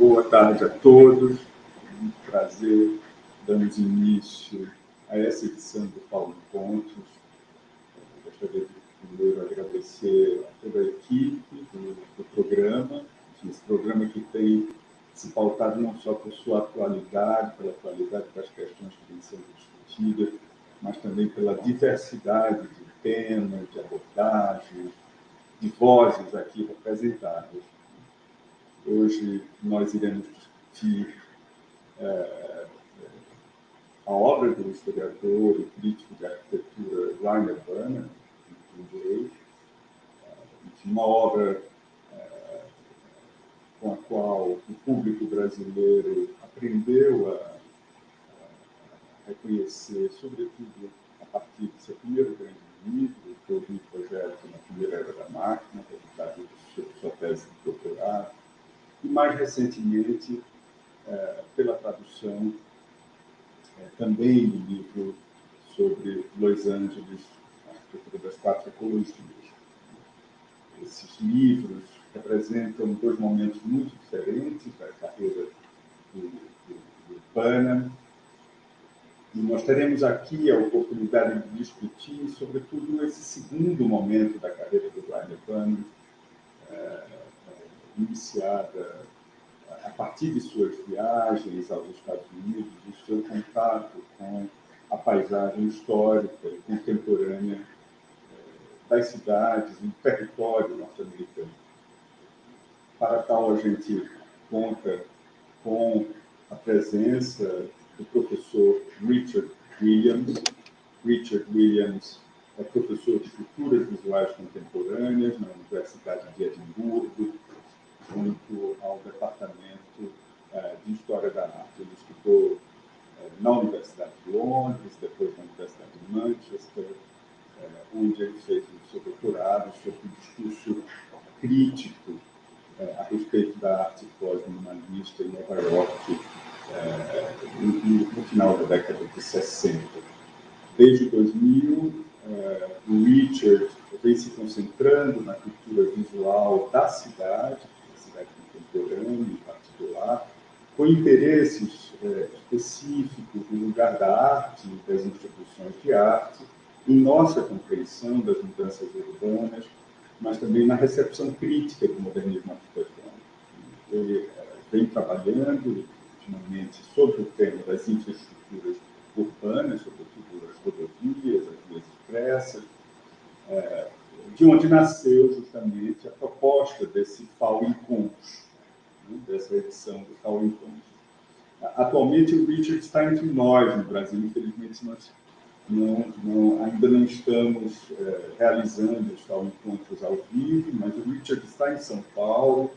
Boa tarde a todos. É um prazer darmos início a essa edição do FAU Encontros. Gostaria de primeiro agradecer a toda a equipe do programa, esse programa que tem se pautado não só por sua atualidade, pela atualidade das questões que vêm sendo discutidas, mas também pela diversidade de temas, de abordagens, de vozes aqui representadas. Hoje nós iremos discutir a obra do historiador e crítico de arquitetura Reyner Banham, em inglês, uma obra com a qual o público brasileiro aprendeu a reconhecer, sobretudo a partir do seu primeiro grande livro, que houve um projeto na primeira era da máquina, publicado sobre sua tese de doutorado, e mais recentemente pela tradução também do livro sobre Los Angeles, a arquitetura das quatro ecologias. Esses livros representam dois momentos muito diferentes da carreira do Banham, e nós teremos aqui a oportunidade de discutir, sobretudo, esse segundo momento da carreira do Reyner Banham, iniciada a partir de suas viagens aos Estados Unidos e seu contato com a paisagem histórica e contemporânea das cidades e do território norte-americano. Para tal, a gente conta com a presença do professor Richard Williams. Richard Williams é professor de culturas visuais contemporâneas na Universidade de Edimburgo, junto ao Departamento de História da Arte. Ele estudou na Universidade de Londres, depois na Universidade de Manchester, onde ele fez o seu doutorado sobre o discurso crítico a respeito da arte pós-minimalista em Nova York, no final da década de 60. Desde 2000, o Richard vem se concentrando na cultura visual da cidade contemporânea em particular, com interesses específicos no lugar da arte e das instituições de arte, em nossa compreensão das mudanças urbanas, mas também na recepção crítica do modernismo arquitetônico. Ele vem trabalhando ultimamente sobre o tema das infraestruturas urbanas, sobretudo as rodovias, as vias expressas, de onde nasceu justamente a proposta desse FAU Encontros, dessa edição do FAU Encontros. Atualmente, o Richard está entre nós no Brasil. Infelizmente, nós ainda não estamos realizando os FAU Encontros ao vivo, mas o Richard está em São Paulo,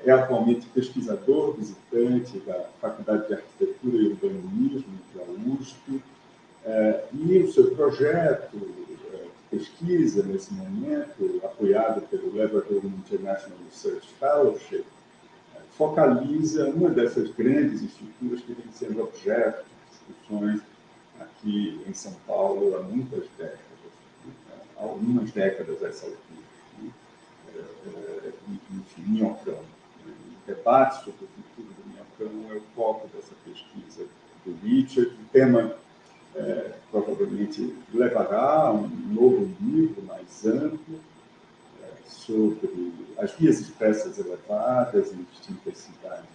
é atualmente pesquisador visitante da Faculdade de Arquitetura e Urbanismo da USP, e o seu projeto de pesquisa, nesse momento, apoiado pelo Labrador International Research Fellowship, focaliza uma dessas grandes estruturas que vem sendo objeto de discussões aqui em São Paulo há muitas décadas, há algumas décadas a essa altura. Enfim, minhocão. O debate sobre o futuro do minhocão é o foco dessa pesquisa do Richard. O tema provavelmente levará a um novo livro mais amplo sobre as vias expressas elevadas em distintas cidades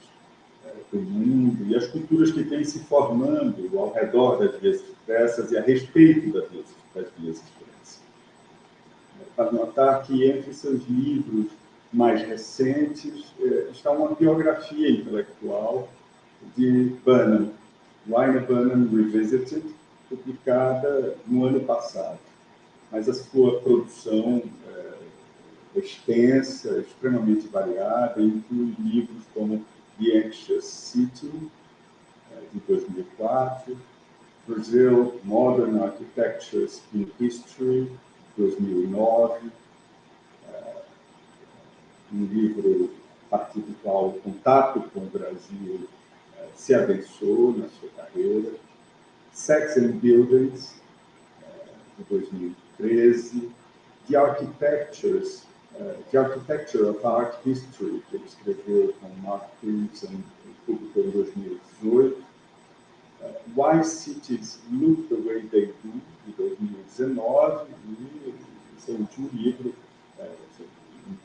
do mundo e as culturas que vêm se formando ao redor das vias expressas e a respeito das vias expressas. Para notar que entre seus livros mais recentes está uma biografia intelectual de Banham, Reyner Banham Revisited, publicada no ano passado. Mas a sua produção extensa, extremamente variada, inclui livros como The Anxious City, de 2004, Brazil, Modern Architectures in History, 2009, um livro a partir do qual o contato com o Brasil se abençoou na sua carreira, Sex and Buildings, de 2013, The Architectures The Architecture of Art History, que ele escreveu com Mark Crimson e publicou em 2018. Why Cities Look the Way They Do, de 2019, e esse é o último livro,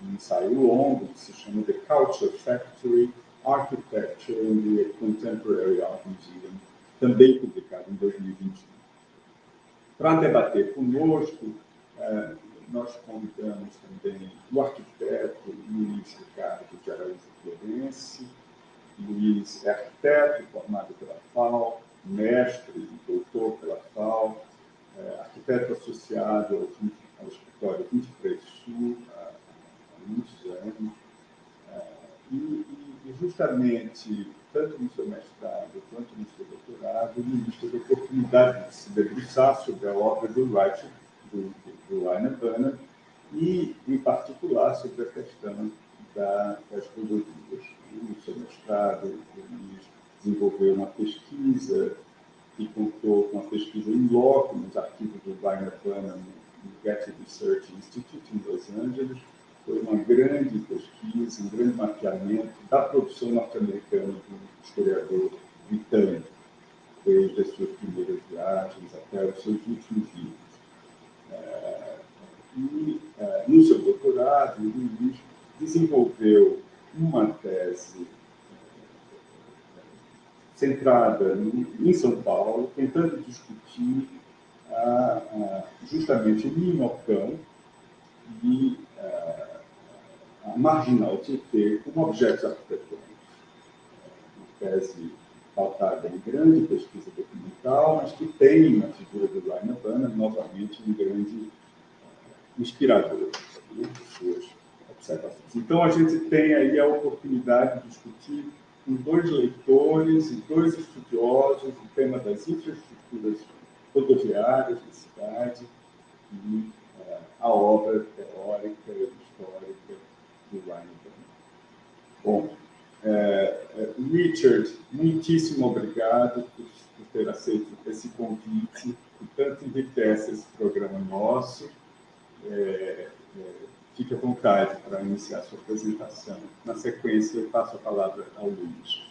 um ensaio longo, que se chama The Culture Factory, Architecture in the Contemporary Art Museum, também publicado em 2021. Para debater conosco, nós convidamos também o arquiteto Luiz Ricardo de Araújo Florense. Luiz é arquiteto, formado pela FAU, mestre e doutor pela FAU, arquiteto associado ao escritório 23 Sul há muitos anos. E justamente, tanto no seu mestrado quanto no seu doutorado, o Luiz teve a oportunidade de se debruçar sobre a obra do Reyner Banham e, em particular, sobre a questão das rodovias. No seu mestrado, o Luiz desenvolveu uma pesquisa que contou com a pesquisa em loco nos arquivos do Reyner Banham no Getty Research Institute, em Los Angeles. Foi uma grande pesquisa, um grande mapeamento da produção norte-americana do historiador britânico, desde as suas primeiras viagens até os seus últimos livros. No seu doutorado, o Luiz desenvolveu uma tese centrada em São Paulo, tentando discutir justamente o minhocão e a marginal Tietê como objetos arquitetônicos. Uma tese pautada em grande pesquisa documental, mas que tem na figura do Reyner Banham, novamente, um grande inspirador de suas observações. Então, a gente tem aí a oportunidade de discutir com dois leitores e dois estudiosos o tema das infraestruturas rodoviárias da cidade e a obra teórica e histórica do Reyner Banham. Bom, Richard, muitíssimo obrigado por ter aceito esse convite, que tanto enriquece esse programa nosso. Fique à vontade para iniciar sua apresentação. Na sequência, eu passo a palavra ao Luiz.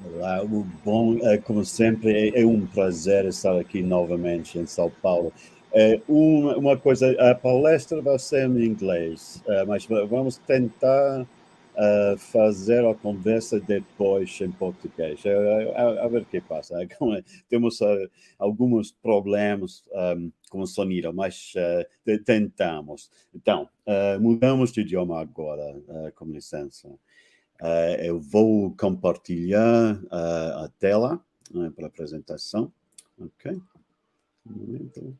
Olá, bom, como sempre, é um prazer estar aqui novamente em São Paulo. Uma coisa, a palestra vai ser em inglês, mas vamos tentar fazer a conversa depois em português. A ver o que passa. Temos alguns problemas com o sonido, mas tentamos. Então, mudamos de idioma agora, com licença. Eu vou compartilhar a tela para a apresentação. Ok. Um momento.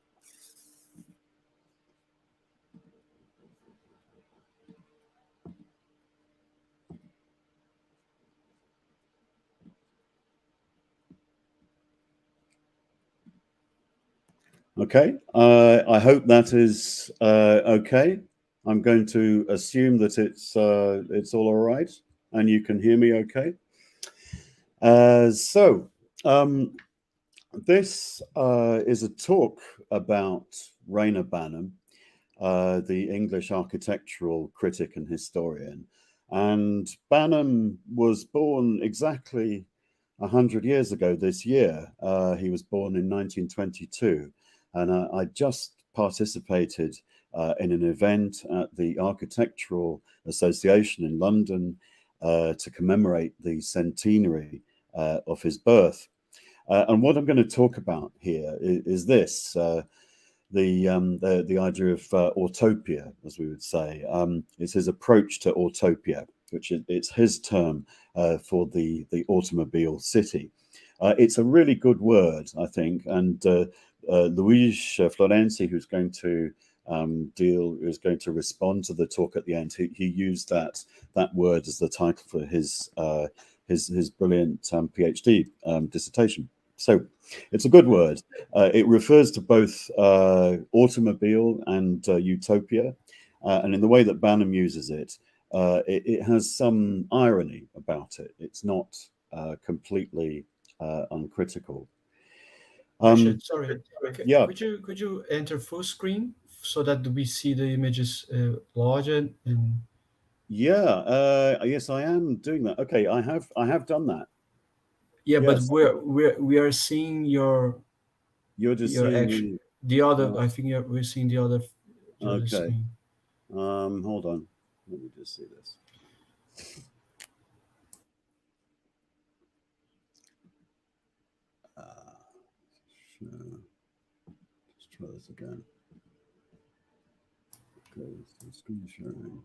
Okay, I hope that is okay. I'm going to assume that it's all right and you can hear me okay. This is a talk about Reyner Banham, the English architectural critic and historian. And Banham was born exactly 100 years ago this year. He was born in 1922. And I just participated in an event at the Architectural Association in London to commemorate the centenary of his birth. And what I'm going to talk about here is this, the idea of autopia, as we would say. It's his approach to autopia, which it's his term for the automobile city. It's a really good word, I think, and Luis Florenzi, who's going to respond to the talk at the end, he used that word as the title for his brilliant PhD dissertation. So it's a good word. It refers to both automobile and utopia, and in the way that Banham uses it, it has some irony about it. It's not completely uncritical. Sorry. Yeah. Could you enter full screen so that we see the images larger? And yeah, yes, I am doing that. Okay, I have done that. yeah, Yes. but we are seeing your You're just your seeing action. The other, oh, I think we're seeing the other okay. screen. Hold on. Let me just see this. Sure. Let's try this again. Okay, so screen sharing.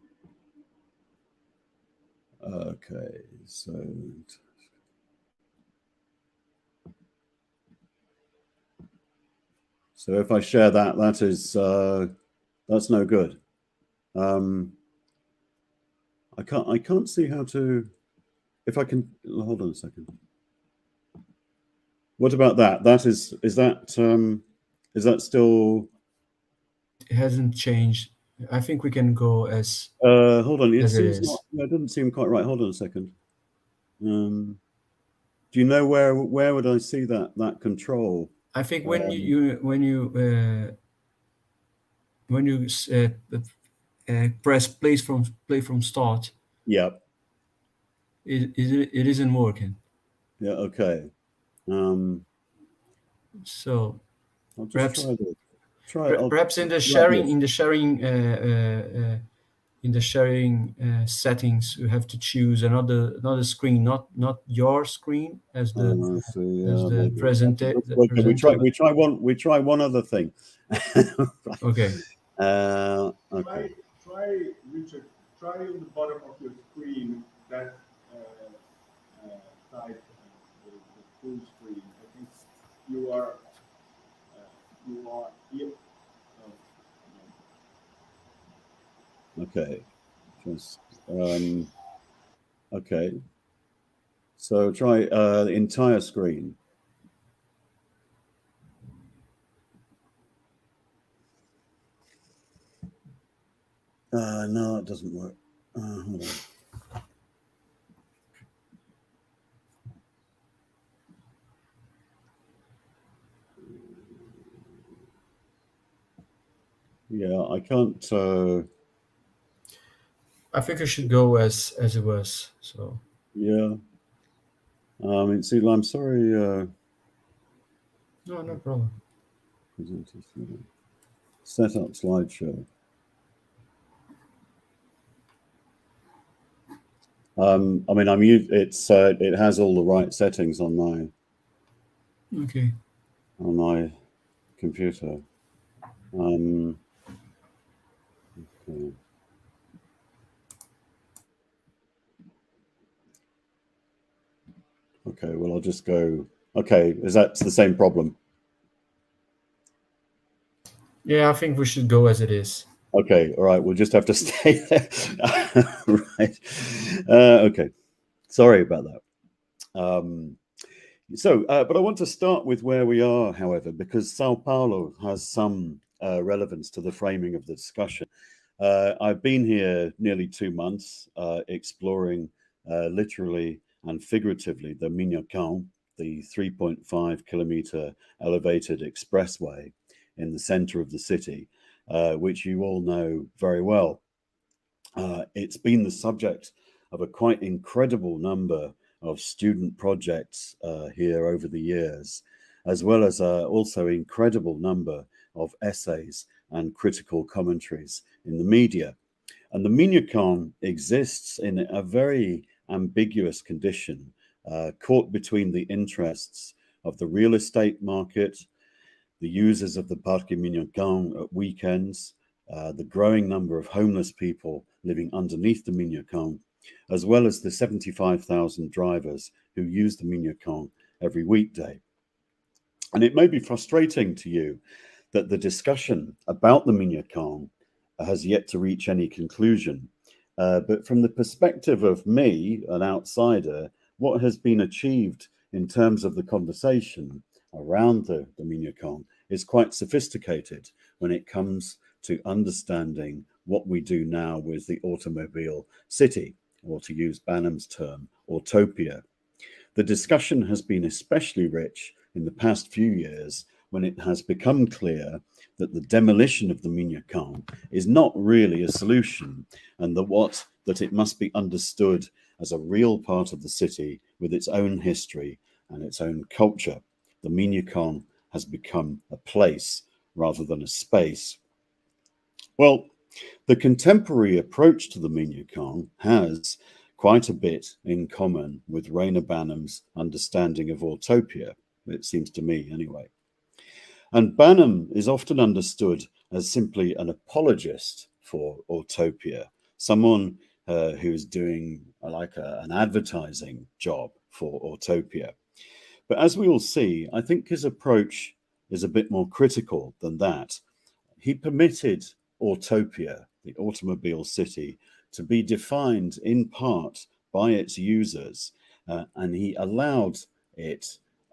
Okay, so if I share that, that is that's no good. I can't see how to. If I can hold on a second. What about that? Is that still? It hasn't changed. I think we can go as. Hold on. It as seems it is. not. It doesn't seem quite right. Hold on a second. Do you know where would I see that control? I think when you press play from start. Yep. It isn't working. Yeah. Okay. So I'll just perhaps perhaps in the sharing settings, you have to choose another screen, not your screen as the presenter. Okay, we try one other thing. Right. Okay. Okay. Try, Richard. Try on the bottom of your screen that type the full screen. I think you are. Okay. Just okay. So try the entire screen. No, it doesn't work. Hold on. Yeah, I can't. I think I should go as it was. So yeah. See, I'm sorry. No problem. Set up slideshow. I mean, it has all the right settings on my computer. Okay. Okay, well, I'll just go. Okay, is that the same problem? Yeah, I think we should go as it is. Okay, all right, we'll just have to stay there. Right. Okay, sorry about that. But I want to start with where we are, however, because Sao Paulo has some relevance to the framing of the discussion. I've been here nearly 2 months, exploring literally and figuratively the Minhocão, the 3.5 kilometer elevated expressway in the center of the city, which you all know very well. It's been the subject of a quite incredible number of student projects here over the years, as well as also incredible number of essays and critical commentaries in the media. And the Minhocão exists in a very ambiguous condition, caught between the interests of the real estate market, the users of the Parque Minhocão at weekends, the growing number of homeless people living underneath the Minhocão, as well as the 75,000 drivers who use the Minhocão every weekday. And it may be frustrating to you that the discussion about the Minhocão has yet to reach any conclusion. But from the perspective of me, an outsider, what has been achieved in terms of the conversation around the Minhocão is quite sophisticated when it comes to understanding what we do now with the automobile city, or to use Banham's term, autopia. The discussion has been especially rich in the past few years when it has become clear that the demolition of the Minyakan is not really a solution, and that it must be understood as a real part of the city with its own history and its own culture. The Minyakan has become a place rather than a space. Well, the contemporary approach to the Minyakan has quite a bit in common with Reyner Banham's understanding of autopia, it seems to me anyway. And Banham is often understood as simply an apologist for autopia, someone who is doing an advertising job for autopia. But as we will see, I think his approach is a bit more critical than that. He permitted autopia, the automobile city, to be defined in part by its users, and he allowed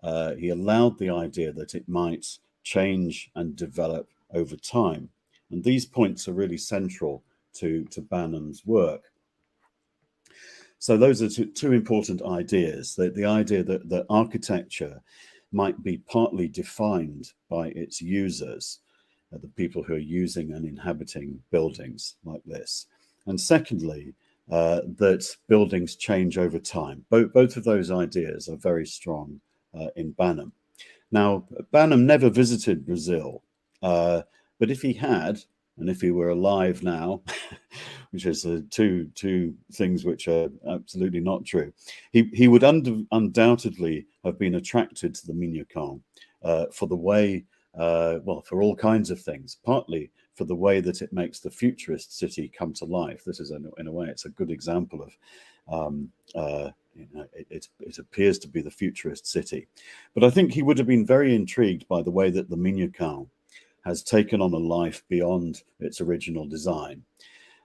the idea that it might change and develop over time. And these points are really central to Banham's work. So those are two important ideas. The idea that architecture might be partly defined by its users, the people who are using and inhabiting buildings like this. And secondly, that buildings change over time. Both of those ideas are very strong in Banham. Now, Banham never visited Brazil, but if he had, and if he were alive now, which is two things which are absolutely not true, he would undoubtedly have been attracted to the Minyakan for the way, for all kinds of things, partly for the way that it makes the futurist city come to life. This is, in a way, it's a good example of, it appears to be the futurist city. But I think he would have been very intrigued by the way that the Minyakan has taken on a life beyond its original design.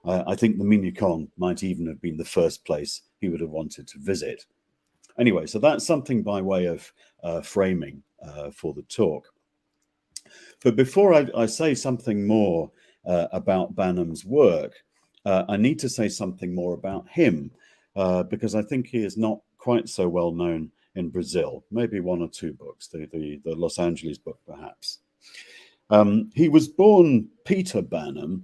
I think the Minyakan might even have been the first place he would have wanted to visit. Anyway, so that's something by way of framing for the talk. But before I say something more about Banham's work, I need to say something more about him, because I think he is not quite so well known in Brazil. Maybe one or two books, the Los Angeles book perhaps. He was born Peter Banham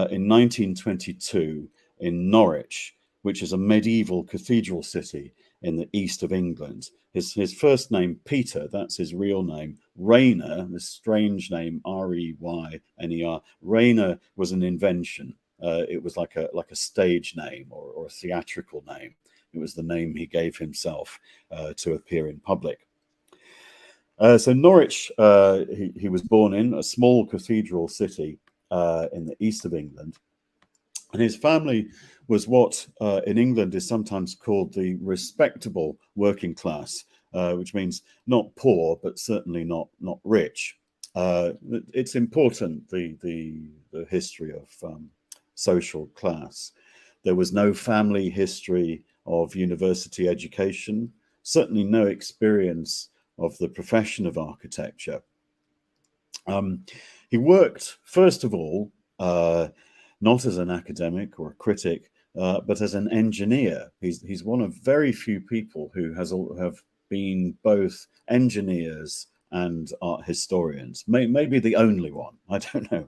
in 1922 in Norwich, which is a medieval cathedral city in the east of England. His first name, Peter, that's his real name. Reyner, this strange name, R-E-Y-N-E-R. Reyner was an invention. It was like a stage name or a theatrical name. It was the name he gave himself to appear in public. So Norwich, he was born in a small cathedral city in the east of England. And his family was what in England is sometimes called the respectable working class, which means not poor, but certainly not rich. It's important, the history of social class. There was no family history of university education, certainly no experience of the profession of architecture. He worked, first of all, not as an academic or a critic, but as an engineer. He's one of very few people who have been both engineers and art historians. Maybe the only one, I don't know.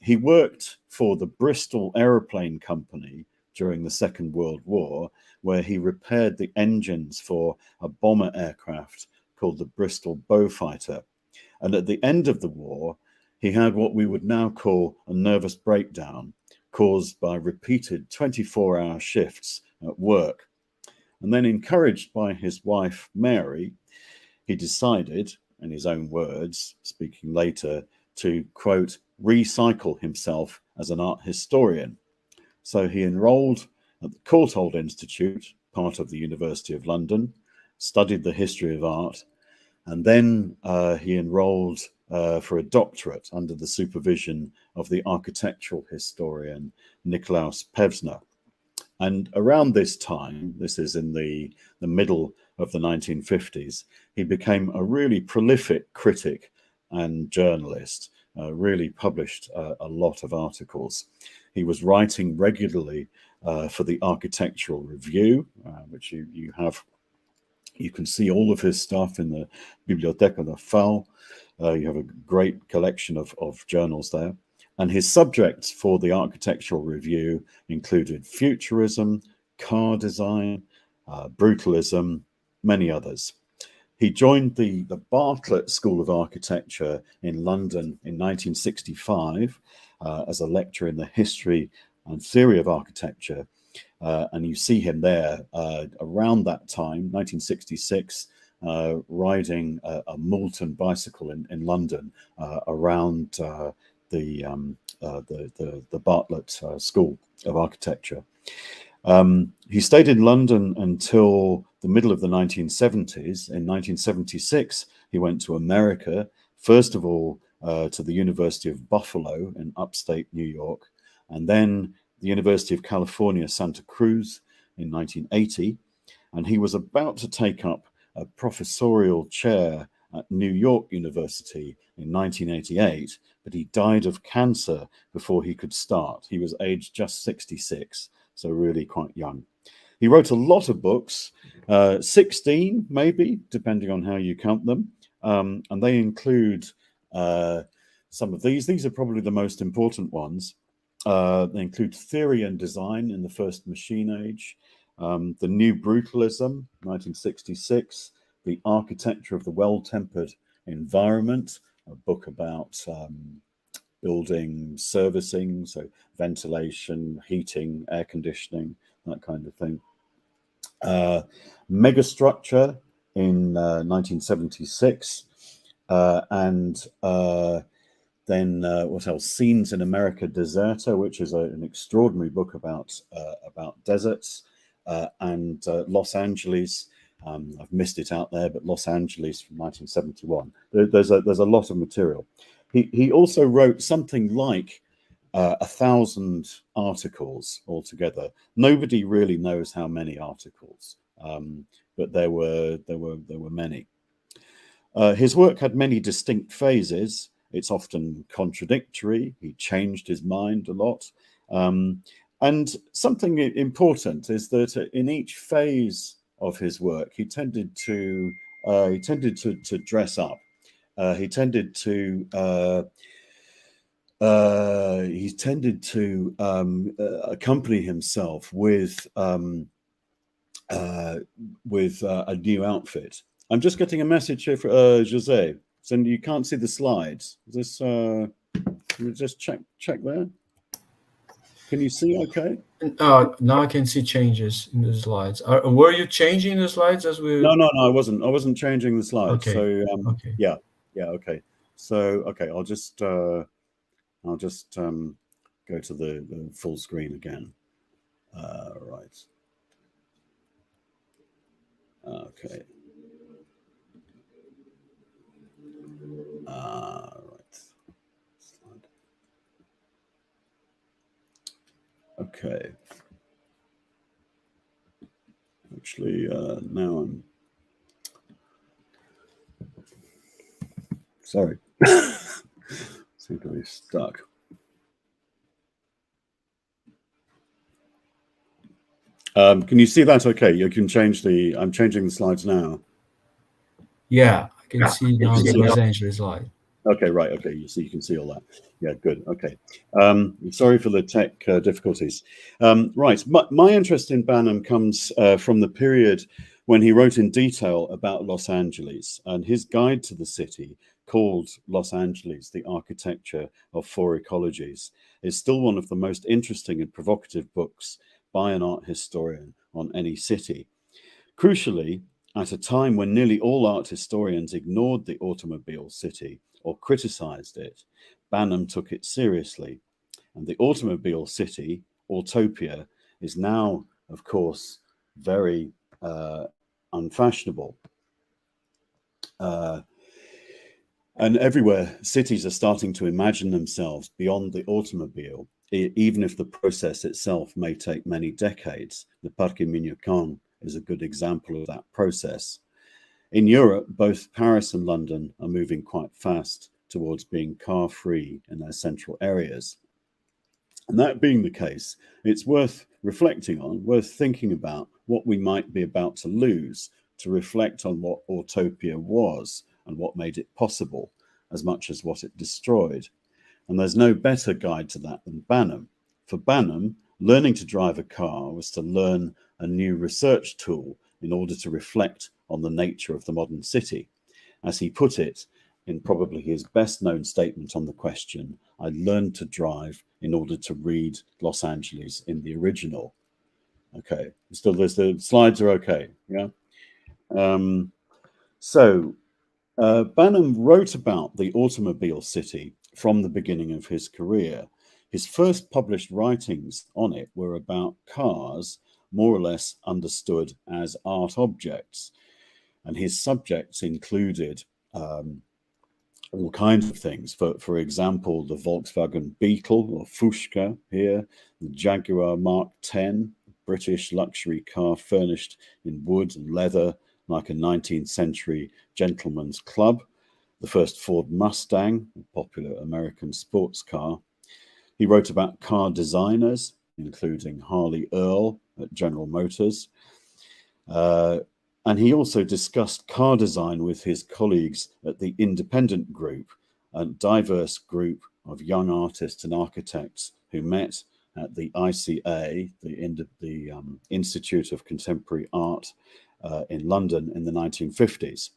He worked for the Bristol Aeroplane Company during the Second World War, where he repaired the engines for a bomber aircraft called the Bristol Beaufighter. And at the end of the war, he had what we would now call a nervous breakdown caused by repeated 24-hour shifts at work. And then, encouraged by his wife, Mary, he decided, in his own words, speaking later, to, quote, recycle himself as an art historian. So he enrolled at the Courtauld Institute, part of the University of London, studied the history of art, and then he enrolled for a doctorate under the supervision of the architectural historian Nicolaus Pevsner. And around this time, this is in the middle of the 1950s, he became a really prolific critic and journalist, really published a lot of articles. He was writing regularly for the Architectural Review, which you can see all of his stuff in the Biblioteca da FAU. You have a great collection of journals there. And his subjects for the architectural review included futurism, car design, brutalism, many others. He joined the Bartlett School of Architecture in London in 1965 as a lecturer in the history and theory of architecture. And you see him there around that time, 1966, riding a Moulton bicycle in London around the Bartlett School of Architecture. He stayed in London until the middle of the 1970s. In 1976, he went to America, first of all to the University of Buffalo in upstate New York, and then the University of California, Santa Cruz in 1980. And he was about to take up a professorial chair at New York University in 1988, but he died of cancer before he could start. He was aged just 66, so really quite young. He wrote a lot of books, 16 maybe, depending on how you count them, and they include some of these. These are probably the most important ones. They include Theory and Design in the First Machine Age, The New Brutalism, 1966, The Architecture of the Well-Tempered Environment, a book about building servicing, so ventilation, heating, air conditioning, that kind of thing. Megastructure in 1976, and then what else? Scenes in America Deserta, which is an extraordinary book about deserts, and Los Angeles. I've missed it out there, but Los Angeles from 1971. There's a lot of material. He also wrote something like 1,000 articles altogether. Nobody really knows how many articles, but there were many. His work had many distinct phases. It's often contradictory. He changed his mind a lot. And something important is that in each phase of his work, he tended to dress up. He tended to accompany himself with a new outfit. I'm just getting a message here for Jose. So you can't see the slides. Is this? Can you just check there? Can you see? Okay. Now I can see changes in the slides. Were you changing the slides as we? No, I wasn't. I wasn't changing the slides. Okay. So okay. Yeah. Okay. So okay, I'll just go to the full screen again. Right. Okay. Right. Okay. Actually, now I'm sorry. Seem to be stuck. Can you see that? Okay, you can change the. I'm changing the slides now. Yeah, I can see now the Los Angeles slide. Okay, right. Okay, you can see all that. Yeah, good. Okay. Sorry for the tech difficulties. Right. My interest in Banham comes from the period when he wrote in detail about Los Angeles, and his guide to the city, called Los Angeles, The Architecture of Four Ecologies, is still one of the most interesting and provocative books by an art historian on any city. Crucially, at a time when nearly all art historians ignored the automobile city or criticized it, Banham took it seriously. And the automobile city, Autopia, is now, of course, very unfashionable. And everywhere, cities are starting to imagine themselves beyond the automobile, even if the process itself may take many decades. The Parque Miñocán is a good example of that process. In Europe, both Paris and London are moving quite fast towards being car-free in their central areas. And that being the case, it's worth reflecting on, worth thinking about what we might be about to lose, to reflect on what Autopia was and what made it possible, as much as what it destroyed. And there's no better guide to that than Banham. For Banham, learning to drive a car was to learn a new research tool in order to reflect on the nature of the modern city. As he put it, in probably his best known statement on the question, I learned to drive in order to read Los Angeles in the original. Okay, still the slides are okay, yeah? Banham wrote about the automobile city from the beginning of his career. His first published writings on it were about cars, more or less understood as art objects. And his subjects included all kinds of things. For example, the Volkswagen Beetle or Fuschka here, the Jaguar Mark X, British luxury car furnished in wood and leather like a 19th century gentleman's club, the first Ford Mustang, a popular American sports car. He wrote about car designers, including Harley Earl at General Motors. And he also discussed car design with his colleagues at the Independent Group, a diverse group of young artists and architects who met at the ICA, the Institute of Contemporary Art in London in the 1950s.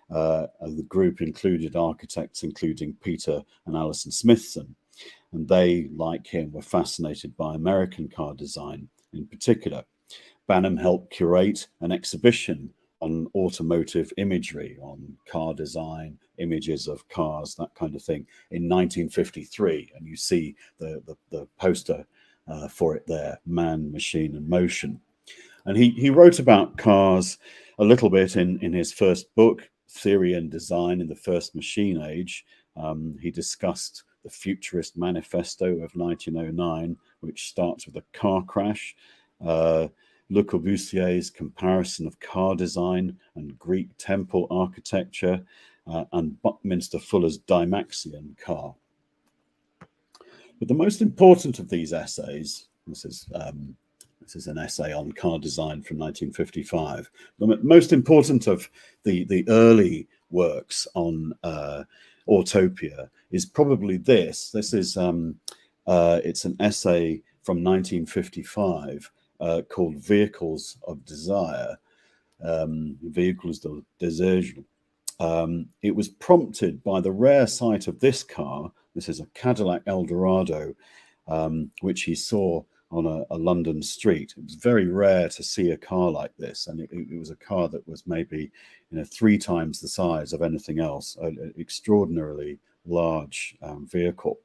The group included architects including Peter and Alison Smithson, and they, like him, were fascinated by American car design in particular. Banham helped curate an exhibition on automotive imagery, on car design, images of cars, that kind of thing, in 1953. And you see the poster for it there, Man, Machine and Motion. And he wrote about cars a little bit in his first book, Theory and Design in the First Machine Age. He discussed the Futurist Manifesto of 1909, which starts with a car crash. Le Corbusier's comparison of car design and Greek temple architecture, and Buckminster Fuller's Dymaxion car. But the most important of these essays, this is an essay on car design from 1955. The most important of the early works on Autopia is probably this. This is it's an essay from 1955 called Vehicles of Desire, Vehicles de Desejo. It was prompted by the rare sight of this car. This is a Cadillac Eldorado, which he saw on a London street. It was very rare to see a car like this, and it was a car that was maybe 3 times the size of anything else, an extraordinarily large vehicle.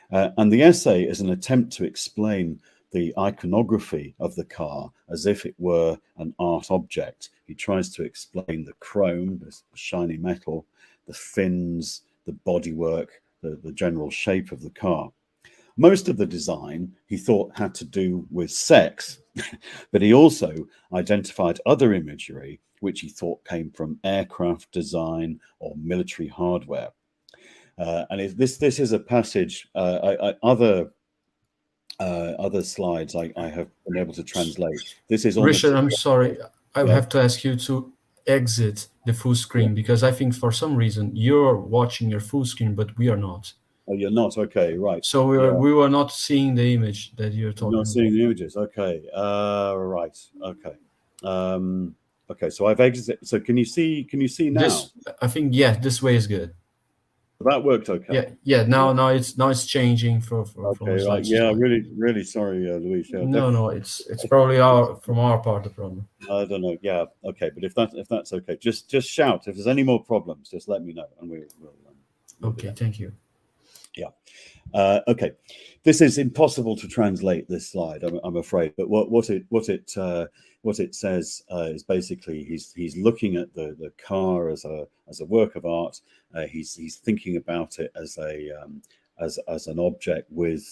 And the essay is an attempt to explain the iconography of the car as if it were an art object. He tries to explain the chrome, this shiny metal, the fins, the bodywork, the general shape of the car. Most of the design he thought had to do with sex, but he also identified other imagery which he thought came from aircraft design or military hardware. And this is a passage, other slides I have been able to translate. This is Richard, I'm sorry. I have to ask you to exit the full screen because I think for some reason you're watching your full screen, but we are not. Oh, you're not? Okay, right. So we were not seeing the image that you're talking about. Not seeing the images. Okay. Right. Okay. Okay. So I've exited. So can you see now? I think this way is good. That worked okay. Yeah. Now it's changing from right. Yeah. Really sorry, Luis. Yeah, no. It's probably from our part the problem. I don't know. Yeah. Okay. But if that's okay, just shout. If there's any more problems, just let me know, and we'll okay. Thank you. Yeah. Okay. This is impossible to translate this slide, I'm afraid. But what it says is basically he's looking at the car as a work of art. He's thinking about it as an object with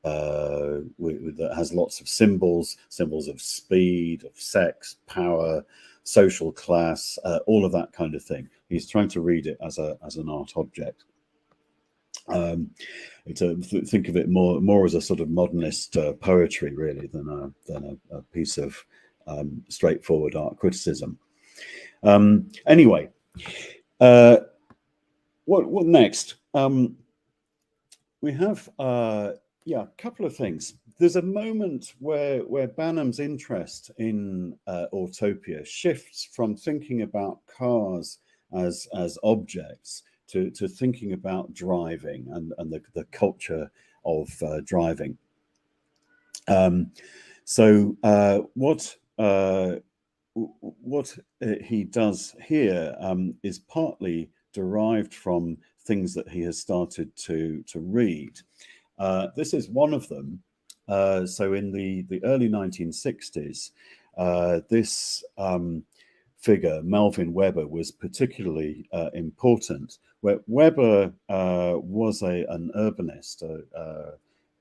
that has lots of symbols of speed, of sex, power, social class, all of that kind of thing. He's trying to read it as an art object. Think of it more as a sort of modernist poetry, really, than a piece of straightforward art criticism. Anyway, what next? We have a couple of things. There's a moment where Banham's interest in autopia shifts from thinking about cars as objects to thinking about driving and the culture of driving. So what he does here is partly derived from things that he has started to read. This is one of them. So in the early 1960s, this figure, Melvin Weber, was particularly important. Where Weber was an urbanist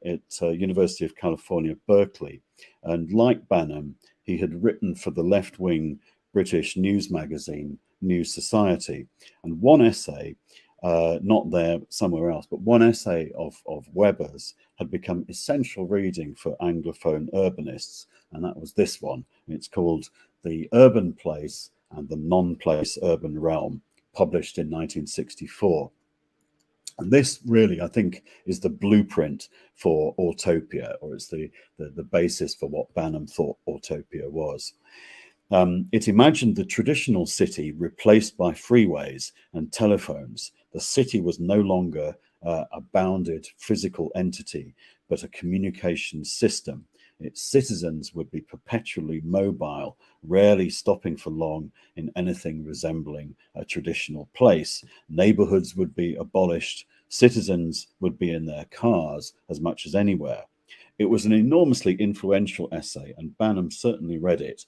at University of California, Berkeley. And like Banham, he had written for the left-wing British news magazine, News Society. And one essay, not there, somewhere else, but one essay of Weber's had become essential reading for Anglophone urbanists. And that was this one. It's called The Urban Place and the Non-Place Urban Realm, published in 1964. And this really, I think, is the blueprint for autopia, or it's the basis for what Banham thought autopia was. It imagined the traditional city replaced by freeways and telephones. The city was no longer a bounded physical entity, but a communication system. Its citizens would be perpetually mobile, rarely stopping for long in anything resembling a traditional place. Neighborhoods would be abolished. Citizens would be in their cars as much as anywhere. It was an enormously influential essay, and Banham certainly read it.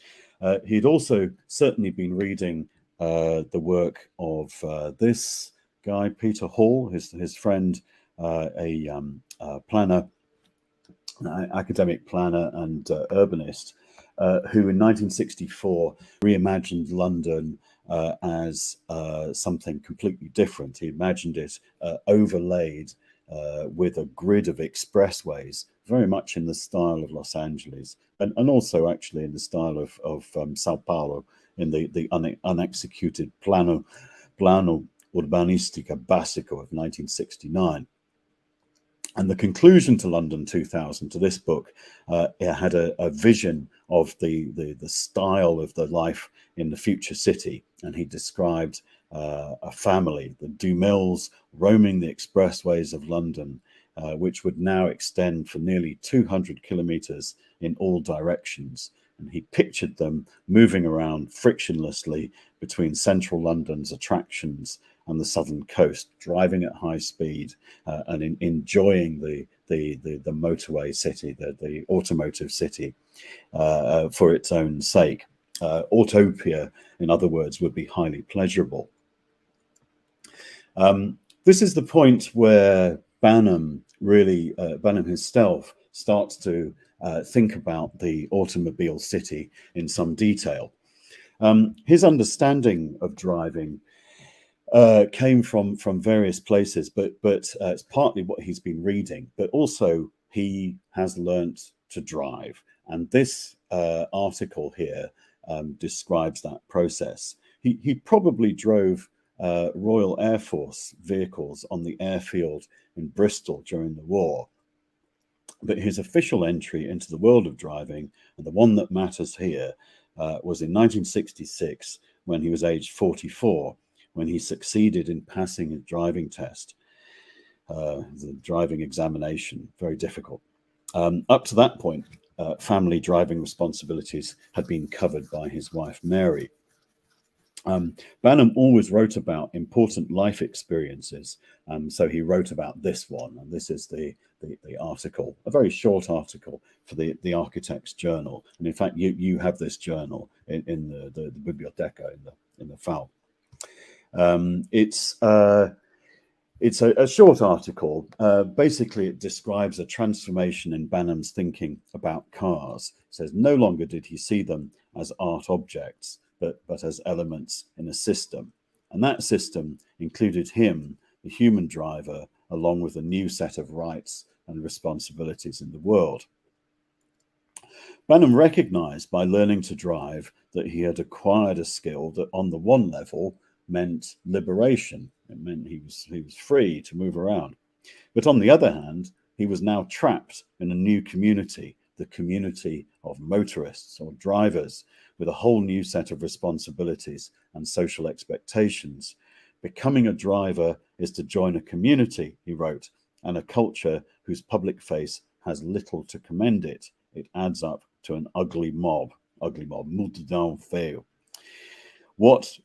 He'd also certainly been reading the work of this guy, Peter Hall, his friend, a planner, academic planner and urbanist, who in 1964 reimagined London as something completely different. He imagined it overlaid with a grid of expressways, very much in the style of Los Angeles, and also actually in the style of Sao Paulo, in the unexecuted Plano Urbanística Básico of 1969. And the conclusion to London 2000, to this book, it had a vision of the style of the life in the future city. And he described a family, the Dumills, roaming the expressways of London, which would now extend for nearly 200 kilometers in all directions. And he pictured them moving around frictionlessly between central London's attractions and the southern coast, driving at high speed and enjoying the motorway city, the automotive city, for its own sake. Autopia, in other words, would be highly pleasurable. This is the point where Banham really, Banham himself, starts to think about the automobile city in some detail. His understanding of driving came from various places, but it's partly what he's been reading, but also he has learnt to drive. And this article here describes that process. He probably drove Royal Air Force vehicles on the airfield in Bristol during the war. But his official entry into the world of driving, and the one that matters here, was in 1966, when he was aged 44, when he succeeded in passing his driving test, the driving examination, very difficult. Up to that point, family driving responsibilities had been covered by his wife, Mary. Banham always wrote about important life experiences, so he wrote about this one, and this is the article, a very short article for the Architect's Journal. And in fact, you have this journal in the Biblioteca in the FAU. It's a short article. Basically, it describes a transformation in Banham's thinking about cars. It says no longer did he see them as art objects, but as elements in a system. And that system included him, the human driver, along with a new set of rights and responsibilities in the world. Banham recognized by learning to drive that he had acquired a skill that on the one level meant liberation. It meant he was free to move around. But on the other hand, he was now trapped in a new community, the community of motorists or drivers, with a whole new set of responsibilities and social expectations. Becoming a driver is to join a community, he wrote, and a culture whose public face has little to commend it. It adds up to an ugly mob, multidão feio. What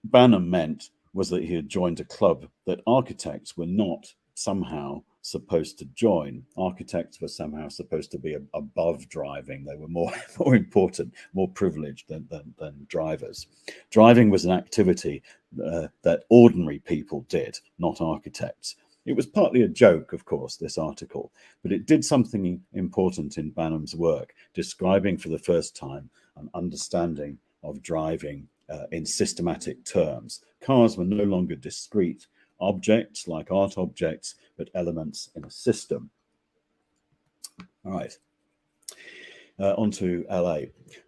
Banham meant was that he had joined a club that architects were not somehow supposed to join. Architects were somehow supposed to be above driving. They were more important, more privileged than drivers. Driving was an activity that ordinary people did, not architects. It was partly a joke, of course, this article, but it did something important in Banham's work, describing for the first time an understanding of driving in systematic terms. Cars were no longer discrete objects like art objects, but elements in a system. All right, on to LA.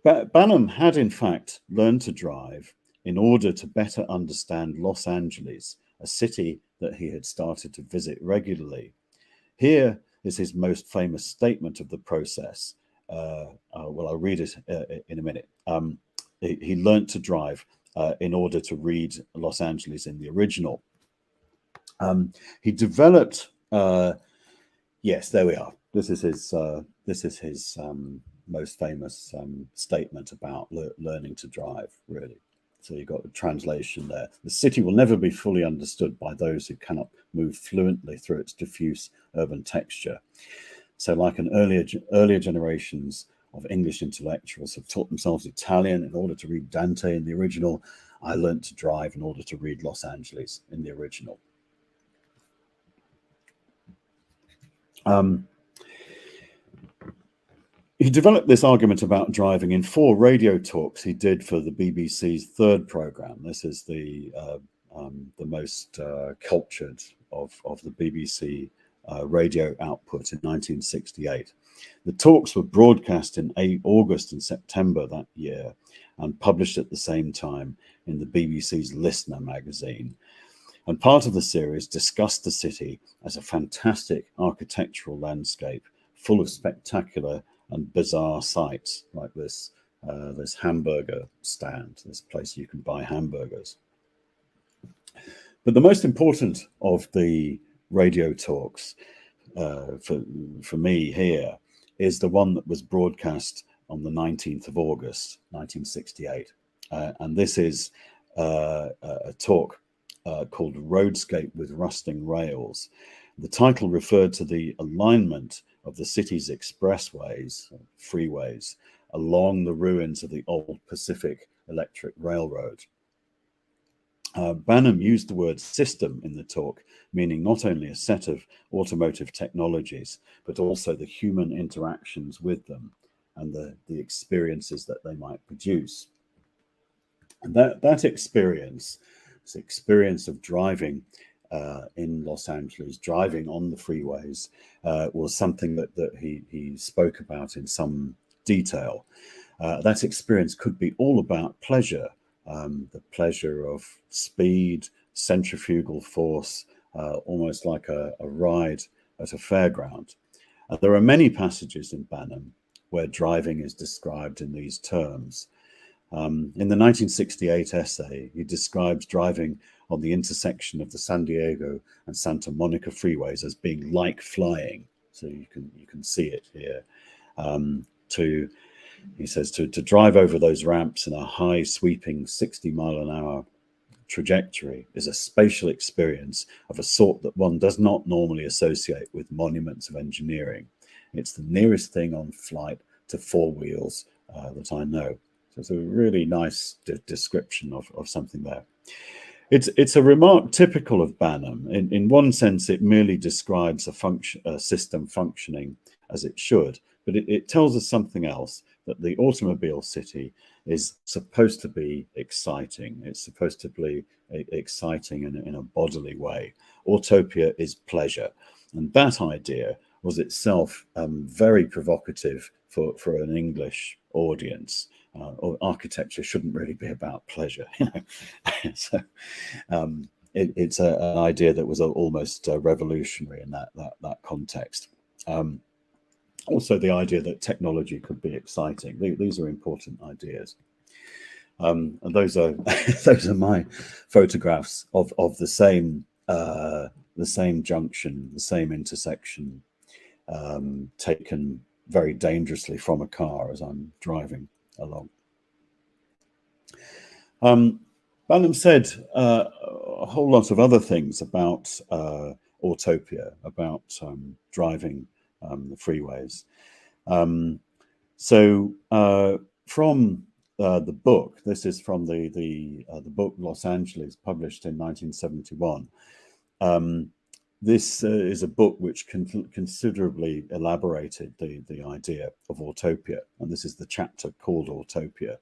Banham had in fact learned to drive in order to better understand Los Angeles, a city that he had started to visit regularly. Here is his most famous statement of the process. Well, I'll read it in a minute. He learned to drive in order to read Los Angeles in the original. He developed, yes, there we are. This is his most famous statement about learning to drive, really. So you've got the translation there. The city will never be fully understood by those who cannot move fluently through its diffuse urban texture. So like earlier generations of English intellectuals have taught themselves Italian in order to read Dante in the original, I learned to drive in order to read Los Angeles in the original. He developed this argument about driving in 4 radio talks he did for the BBC's third program. This is the most cultured of the BBC radio output in 1968. The talks were broadcast in August and September that year and published at the same time in the BBC's Listener magazine. And part of the series discussed the city as a fantastic architectural landscape full of spectacular and bizarre sights like this hamburger stand, this place you can buy hamburgers. But the most important of the radio talks for me here is the one that was broadcast on the 19th of August, 1968. And this is a talk called Roadscape with Rusting Rails. The title referred to the alignment of the city's expressways, freeways, along the ruins of the old Pacific Electric Railroad. Banham used the word system in the talk, meaning not only a set of automotive technologies, but also the human interactions with them and the experiences that they might produce. And that experience, this experience of driving in Los Angeles, driving on the freeways, was something that he spoke about in some detail. That experience could be all about pleasure, the pleasure of speed, centrifugal force, almost like a ride at a fairground. There are many passages in Banham where driving is described in these terms. In the 1968 essay, he describes driving on the intersection of the San Diego and Santa Monica freeways as being like flying. So you can see it here. He says to drive over those ramps in a high sweeping 60-mile-an-hour trajectory is a spatial experience of a sort that one does not normally associate with monuments of engineering. It's the nearest thing on flight to 4 wheels that I know. So it's a really nice description of something there. It's a remark typical of Banham. In one sense, it merely describes a system functioning as it should, but it tells us something else, that the automobile city is supposed to be exciting. It's supposed to be exciting in a bodily way. Autopia is pleasure. And that idea was itself very provocative for an English audience. or architecture shouldn't really be about pleasure, you know. So it's an idea that was almost revolutionary in that context. Also, the idea that technology could be exciting. These are important ideas. And those are those are my photographs of the same junction, the same intersection, taken very dangerously from a car as I'm driving along. Banham said a whole lot of other things about autopia, about driving the freeways. From the book, this is from the book Los Angeles, published in 1971. This is a book which considerably elaborated the idea of autopia, and this is the chapter called Autopia.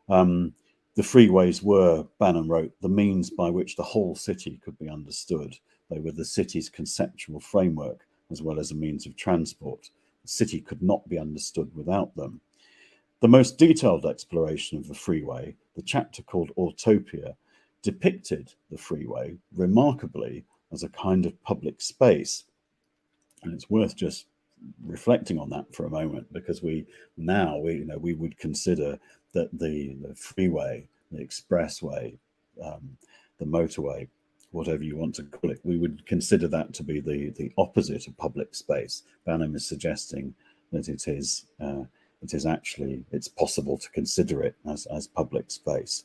The freeways were, Banham wrote, the means by which the whole city could be understood. They were the city's conceptual framework as well as a means of transport. The city could not be understood without them. The most detailed exploration of the freeway, the chapter called Autopia, depicted the freeway remarkably as a kind of public space. And it's worth just reflecting on that for a moment, because we would consider that the freeway, the expressway, the motorway, whatever you want to call it, we would consider that to be the opposite of public space. Banham is suggesting that it is actually, it's possible to consider it as public space.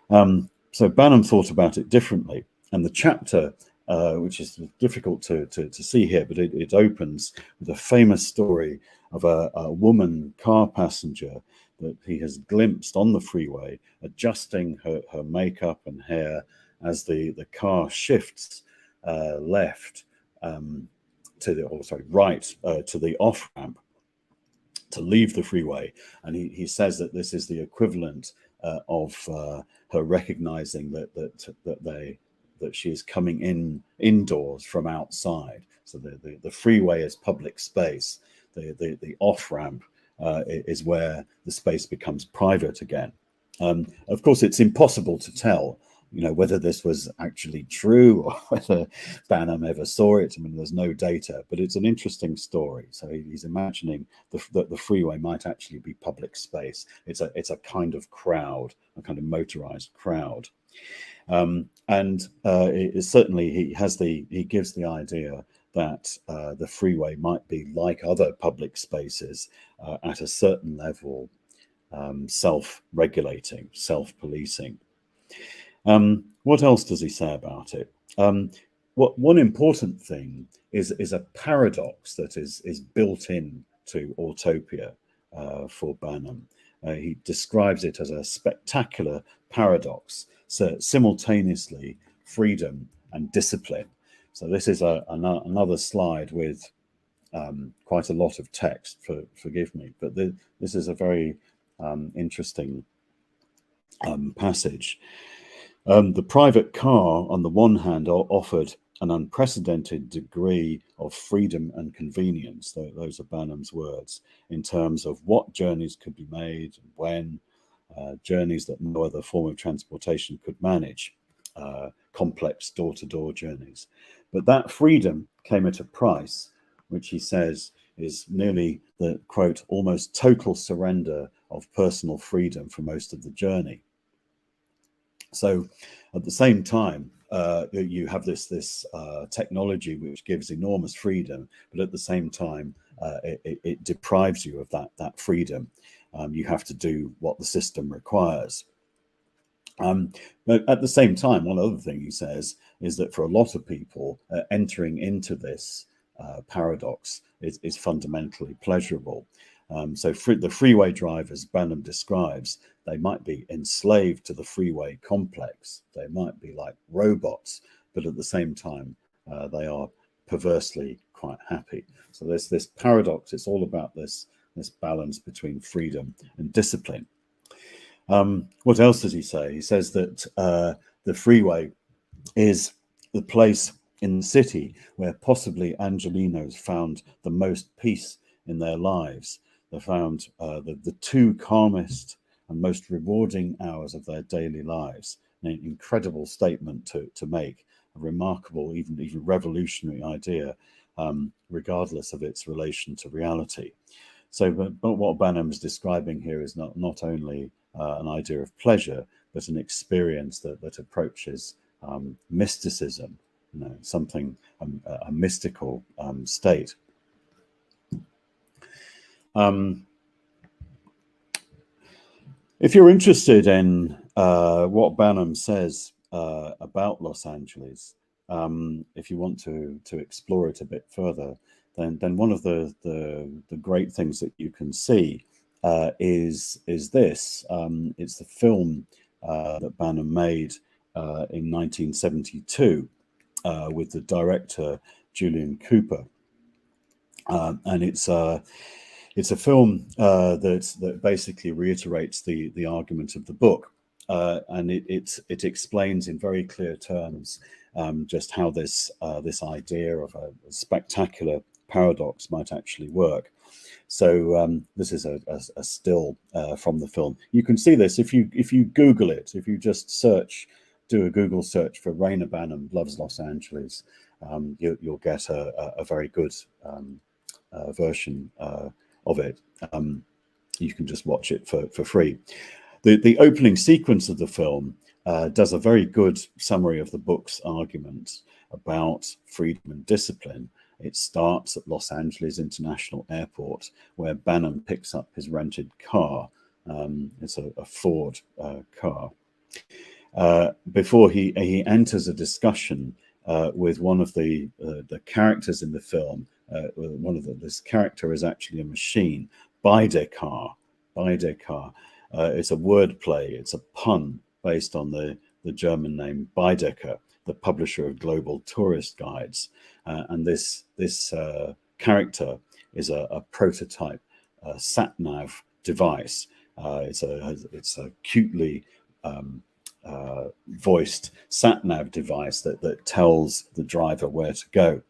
So Banham thought about it differently, and the chapter, which is difficult to see here, but it opens with a famous story of a woman car passenger that he has glimpsed on the freeway, adjusting her makeup and hair as the car shifts left right to the off ramp to leave the freeway. And he says that this is the equivalent of her recognizing that she is coming indoors from outside. So the freeway is public space. The off ramp is where the space becomes private again. Of course, it's impossible to tell, whether this was actually true or whether Banham ever saw it. I mean, there's no data, but it's an interesting story. So he's imagining that the freeway might actually be public space. It's a kind of crowd, a kind of motorized crowd. Certainly he gives the idea that the freeway might be like other public spaces at a certain level, self-regulating, self-policing. What else does he say about it? One important thing is a paradox that is built in to Autopia for Banham. He describes it as a spectacular paradox, so simultaneously freedom and discipline. So this is another slide with quite a lot of text, forgive me, but this is a very interesting passage. The private car, on the one hand, offered an unprecedented degree of freedom and convenience. Those are Banham's words, in terms of what journeys could be made and when, journeys that no other form of transportation could manage, complex door-to-door journeys. But that freedom came at a price, which he says is nearly the, quote, almost total surrender of personal freedom for most of the journey. So at the same time, you have this technology which gives enormous freedom, but at the same time, it deprives you of that freedom. You have to do what the system requires. But at the same time, one other thing he says is that for a lot of people, entering into this paradox is fundamentally pleasurable. So the freeway drivers Banham describes, they might be enslaved to the freeway complex. They might be like robots, but at the same time, they are perversely quite happy. So there's this paradox. It's all about this balance between freedom and discipline. What else does he say? He says that the freeway is the place in the city where possibly Angelenos found the most peace in their lives. they found the two calmest and most rewarding hours of their daily lives. An incredible statement to make, a remarkable, even revolutionary idea, regardless of its relation to reality. So, but what Banham is describing here is not only an idea of pleasure, but an experience that approaches mysticism, something, a mystical state. If you're interested in what Banham says about Los Angeles, if you want to explore it a bit further, then one of the great things that you can see is this. It's the film that Banham made in 1972 with the director Julian Cooper, and it's a film that basically reiterates the argument of the book, and it explains in very clear terms just how this idea of a spectacular paradox might actually work. So this is a still from the film. You can see this if you Google it. If you just do a Google search for Reyner Banham Loves Los Angeles, you'll get a very good version of it. You can just watch it for free. The opening sequence of the film does a very good summary of the book's argument about freedom and discipline. It starts at Los Angeles International Airport, where Banham picks up his rented car. It's a Ford car. Before he enters a discussion with one of the characters in the film. This character is actually a machine, Baedeker. It's a wordplay. It's a pun based on the German name Baedeker, the publisher of global tourist guides. And this character is a prototype sat-nav device. It's a cutely voiced sat-nav device that tells the driver where to go.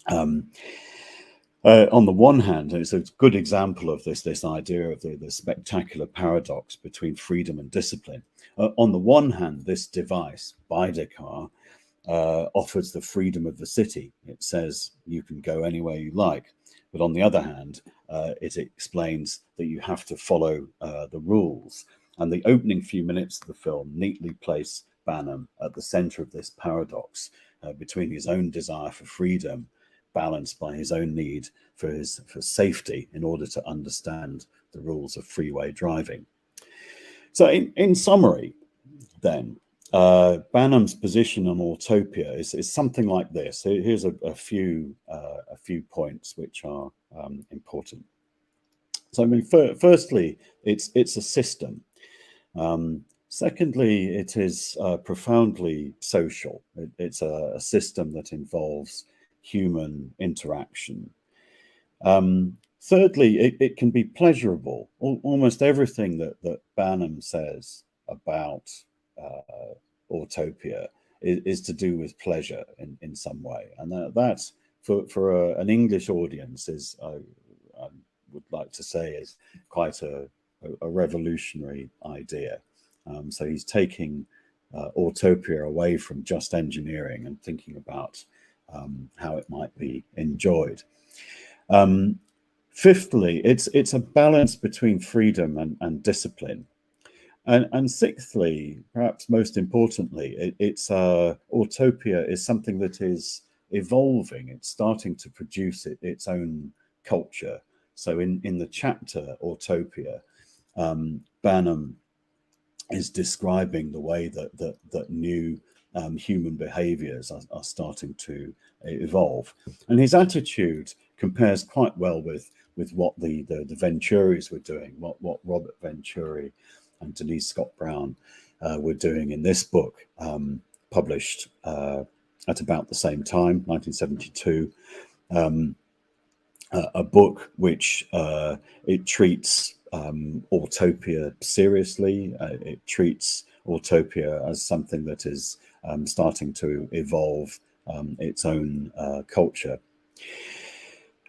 On the one hand, it's a good example of this idea of the spectacular paradox between freedom and discipline. On the one hand, this device, Baedeker, offers the freedom of the city. It says you can go anywhere you like. But on the other hand, it explains that you have to follow the rules. And the opening few minutes of the film neatly place Banham at the center of this paradox between his own desire for freedom, balanced by his own need for safety in order to understand the rules of freeway driving. So in summary, then, Banham's position on Autopia is something like this. Here's a few points which are important. So I mean, firstly, it's a system. Secondly, it is profoundly social. It's a system that involves human interaction. Thirdly, it can be pleasurable. Almost everything that Banham says about Autopia is to do with pleasure in some way, and that for an English audience is, I would like to say, is quite a revolutionary idea. So he's taking Autopia away from just engineering and thinking about how it might be enjoyed. Fifthly, it's a balance between freedom and discipline. And sixthly, perhaps most importantly, Autopia is something that is evolving. It's starting to produce its own culture. So in the chapter Autopia, Banham is describing the way that new human behaviors are starting to evolve. And his attitude compares quite well with what the Venturis were doing, what Robert Venturi and Denise Scott Brown were doing in this book, published at about the same time, 1972. A book which it treats Autopia seriously. It treats Autopia as something that is starting to evolve its own culture.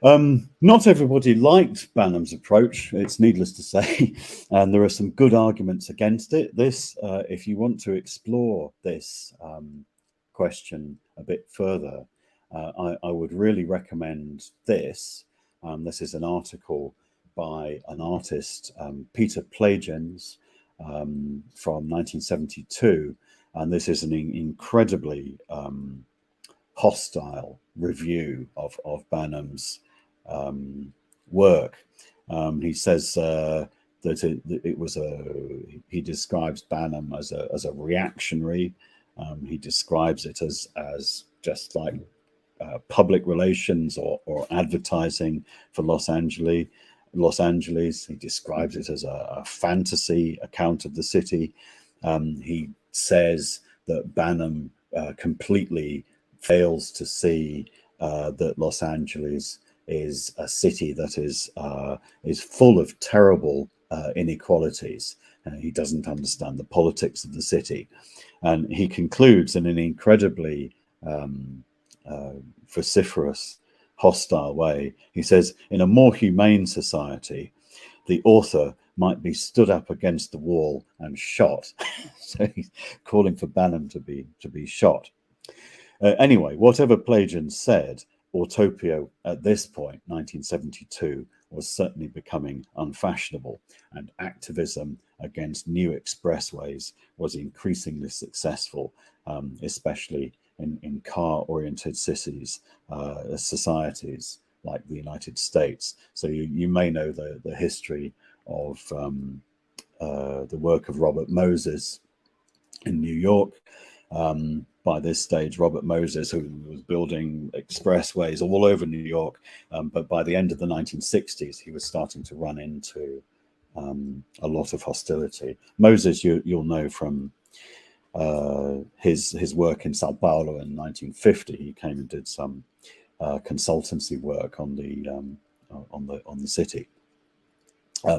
Not everybody liked Banham's approach, it's needless to say, and there are some good arguments against it. If you want to explore this question a bit further, I would really recommend this. This is an article by an artist, Peter Plagens, from 1972, and this is an incredibly hostile review of Banham's work. He says that it was he describes Banham as a reactionary. He describes it as just like public relations or advertising for Los Angeles. He describes it as a fantasy account of the city. He says that Banham completely fails to see that Los Angeles is a city that is full of terrible inequalities. He doesn't understand the politics of the city, and he concludes in an incredibly vociferous, hostile way. He says, in a more humane society, the author might be stood up against the wall and shot. So he's calling for Banham to be shot. Anyway, whatever Plagens said, Autopia at this point, 1972, was certainly becoming unfashionable, and activism against new expressways was increasingly successful, especially in car-oriented cities, societies like the United States. So you may know the history of the work of Robert Moses in New York. By this stage, Robert Moses, who was building expressways all over New York, but by the end of the 1960s, he was starting to run into a lot of hostility. Moses, you'll know from his work in Sao Paulo in 1950. He came and did some consultancy work on the city.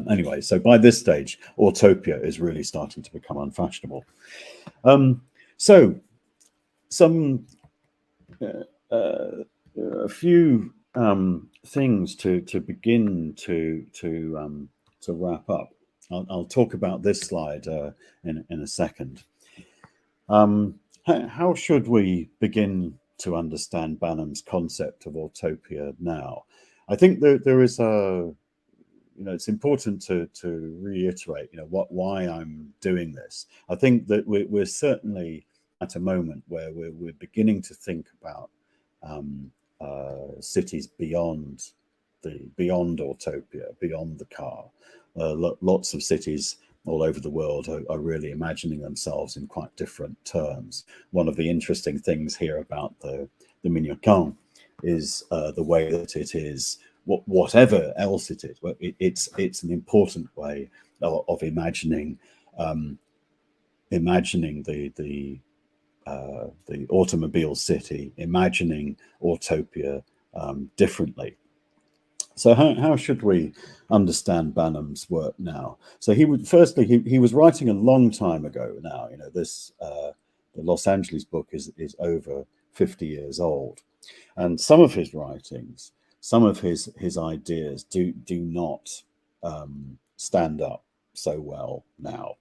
Anyway, so by this stage, Autopia is really starting to become unfashionable. So a few things to begin to wrap up. I'll talk about this slide in a second. How should we begin to understand Banham's concept of Autopia now? I think that there is it's important to reiterate, why I'm doing this. I think that we're certainly at a moment where we're beginning to think about cities beyond Autopia, beyond the car. Lots of cities all over the world are really imagining themselves in quite different terms. One of the interesting things here about the Minhocan is the way that it is, whatever else it is, it's an important way of imagining the automobile city, imagining Autopia differently. So how should we understand Banham's work now? So he was writing a long time ago now. The Los Angeles book is over 50 years old, and some of his writings, some of his ideas do not stand up so well now.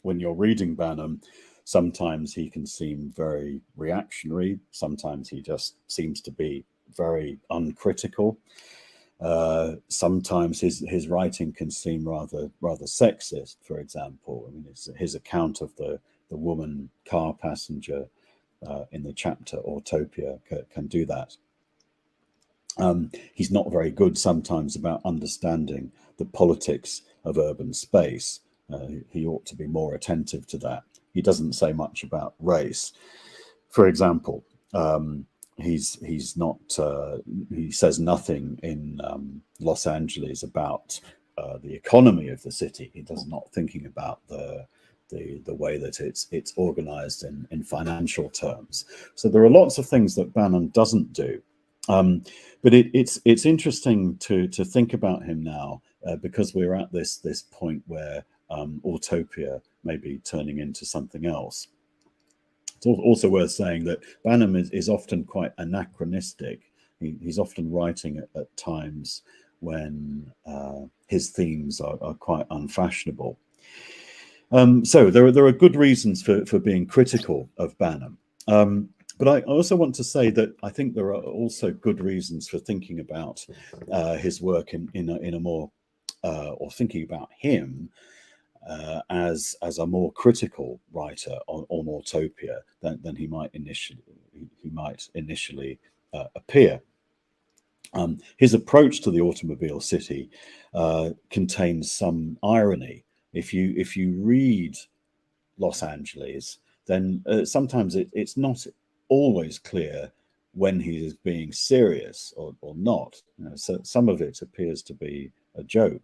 When you're reading Banham, sometimes he can seem very reactionary. Sometimes he just seems to be very uncritical. Sometimes his writing can seem rather sexist. For example, I mean, his account of the woman car passenger in the chapter Autopia can do that. He's not very good sometimes about understanding the politics of urban space. He ought to be more attentive to that. He doesn't say much about race. For example, he says nothing in Los Angeles about the economy of the city. He does not thinking about the way that it's organized in financial terms. So there are lots of things that Banham doesn't do. But it's interesting to think about him now because we're at this point where Autopia may be turning into something else. It's also worth saying that Banham is often quite anachronistic. He's often writing at times when his themes are quite unfashionable. So there are good reasons for being critical of Banham. But I also want to say that I think there are also good reasons for thinking about his work in a more, or thinking about him as a more critical writer on Autopia than he might initially appear. His approach to the automobile city contains some irony. If you read Los Angeles, then sometimes it's not always clear when he is being serious or not. You know, so some of it appears to be a joke.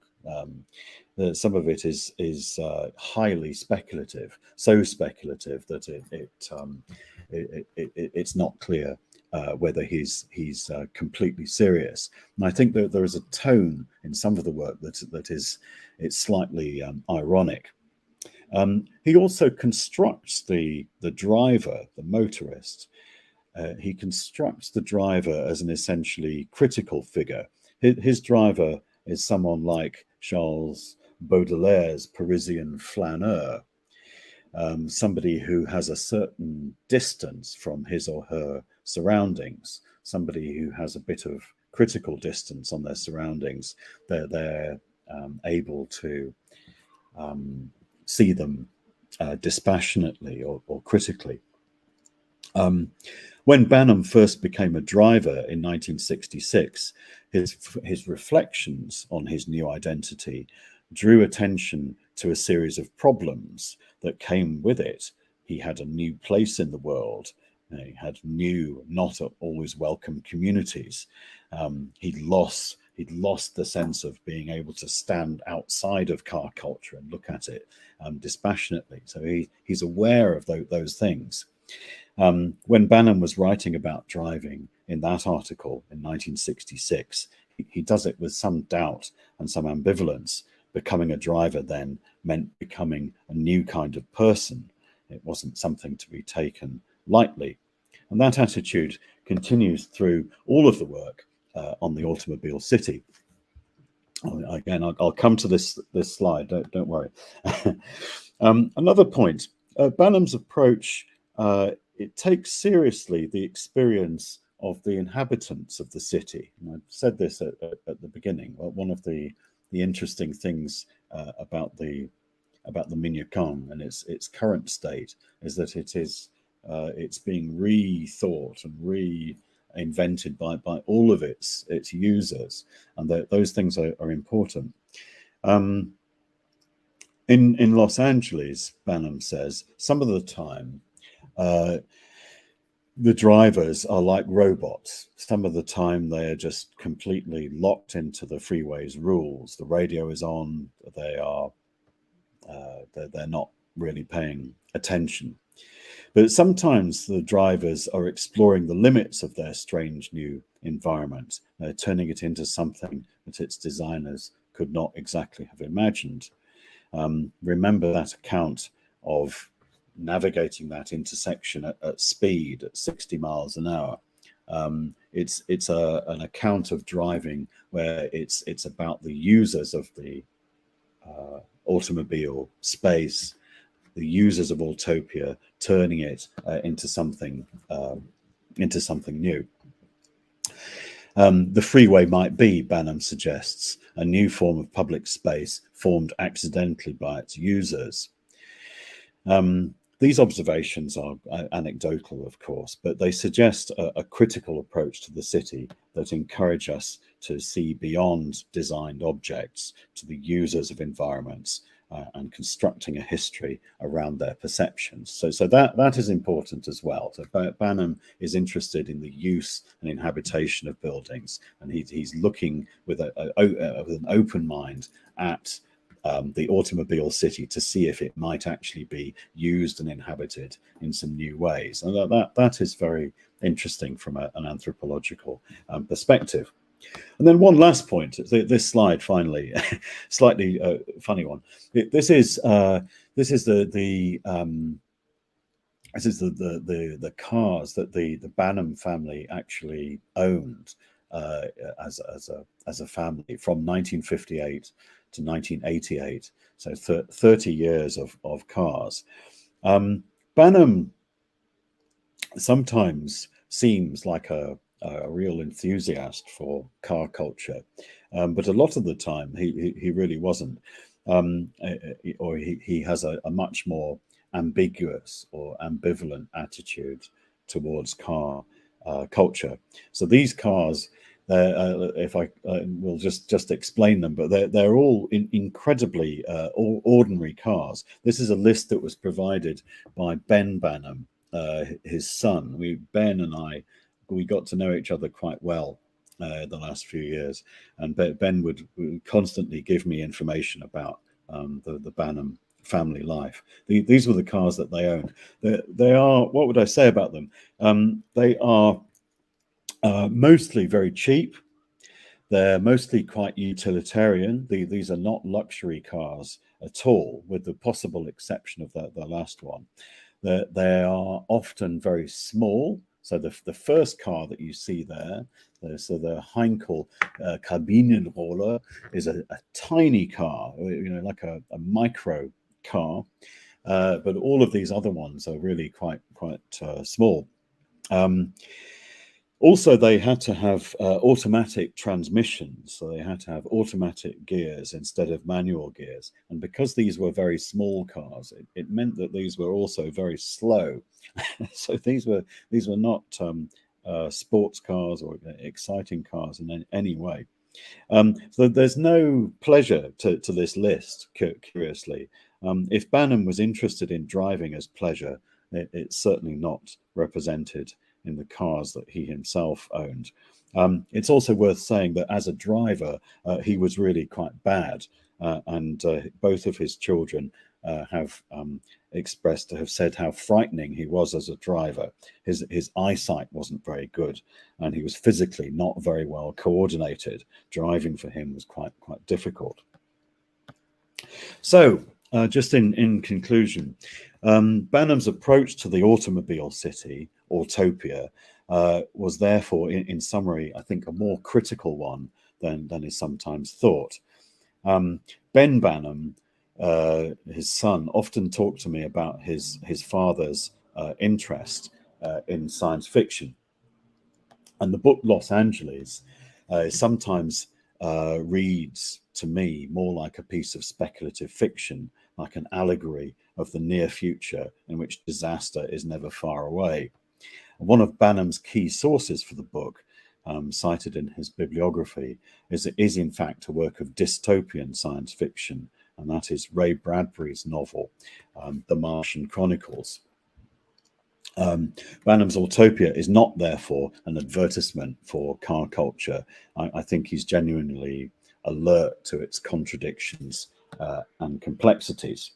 Some of it is highly speculative, so speculative that it's not clear whether he's completely serious. And I think that there is a tone in some of the work it's slightly ironic. He also constructs the driver, the motorist. He constructs the driver as an essentially critical figure. His driver is someone like Charles Baudelaire's Parisian flaneur, somebody who has a certain distance from his or her surroundings, somebody who has a bit of critical distance on their surroundings. They're able to see them dispassionately or critically. When Banham first became a driver in 1966, his reflections on his new identity drew attention to a series of problems that came with it. He had a new place in the world. He had new, not always welcome communities. He'd lost the sense of being able to stand outside of car culture and look at it dispassionately. So he's aware of those things. When Banham was writing about driving in that article in 1966, he does it with some doubt and some ambivalence. Becoming a driver then meant becoming a new kind of person. It wasn't something to be taken lightly. And that attitude continues through all of the work on the automobile city. Again, I'll come to this slide, don't worry. Another point, Banham's approach, it takes seriously the experience of the inhabitants of the city. And I said this at the beginning. One of the interesting things about the Minyakan and its current state is that it's being rethought and reinvented by all of its users, and those things are important. In Los Angeles, Banham says, some of the time the drivers are like robots. Some of the time they are just completely locked into the freeway's rules. The radio is on. They're not really paying attention. But sometimes the drivers are exploring the limits of their strange new environment, turning it into something that its designers could not exactly have imagined. Remember that account of navigating that intersection at speed at 60 miles an hour. It's an account of driving where it's about the users of the automobile space, the users of Autopia, turning it into something new. The freeway might be, Banham suggests, a new form of public space formed accidentally by its users. These observations are anecdotal, of course, but they suggest a critical approach to the city that encourage us to see beyond designed objects to the users of environments and constructing a history around their perceptions. So that is important as well. So Banham is interested in the use and inhabitation of buildings, and he's looking with an open mind at the automobile city to see if it might actually be used and inhabited in some new ways. And that is very interesting from an anthropological perspective. And then one last point, this slide finally, slightly this is the cars that the Banham family actually owned as a family from 1958 to 1988. So 30 years of cars. Banham sometimes seems like a real enthusiast for car culture, but a lot of the time he really wasn't, or he has a much more ambiguous or ambivalent attitude towards car culture. So these cars, if I will just explain them, but they're all incredibly ordinary cars. This is a list that was provided by Ben Banham, his son. Ben and I, we got to know each other quite well the last few years, and Ben would constantly give me information about the Banham family life. These were the cars that they owned. They are, what would I say about them? They are mostly very cheap. They're mostly quite utilitarian. These are not luxury cars at all, with the possible exception of the last one. They are often very small. So the first car that you see there, so the Heinkel Kabinenroller, is a tiny car, like a micro car, but all of these other ones are really quite small. Also, they had to have automatic transmissions, so they had to have automatic gears instead of manual gears. And because these were very small cars, it meant that these were also very slow. So these were not sports cars or exciting cars in any way. So there's no pleasure to this list, curiously. If Banham was interested in driving as pleasure, it's certainly not represented in the cars that he himself owned. It's also worth saying that as a driver, he was really quite bad, and both of his children have said how frightening he was as a driver. His eyesight wasn't very good, and he was physically not very well coordinated. Driving for him was quite difficult. So, just in conclusion, Banham's approach to the automobile city, Autopia, was therefore, in summary, I think, a more critical one than is sometimes thought. Ben Banham, his son, often talked to me about his father's interest in science fiction. And the book Los Angeles sometimes reads to me more like a piece of speculative fiction, like an allegory of the near future in which disaster is never far away. One of Banham's key sources for the book, cited in his bibliography, is in fact a work of dystopian science fiction, and that is Ray Bradbury's novel, The Martian Chronicles. Banham's Autopia is not, therefore, an advertisement for car culture. I think he's genuinely alert to its contradictions and complexities.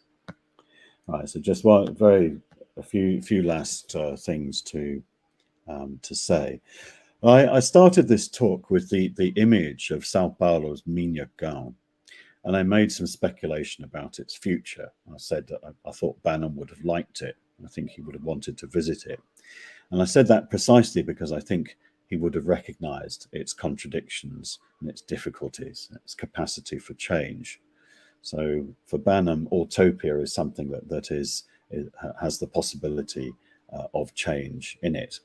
Right, so just a few last things to say. I started this talk with the image of Sao Paulo's Minhocão, and I made some speculation about its future. I said that I thought Banham would have liked it. I think he would have wanted to visit it. And I said that precisely because I think he would have recognized its contradictions and its difficulties, its capacity for change. So for Banham, Autopia is something that has the possibility of change in it.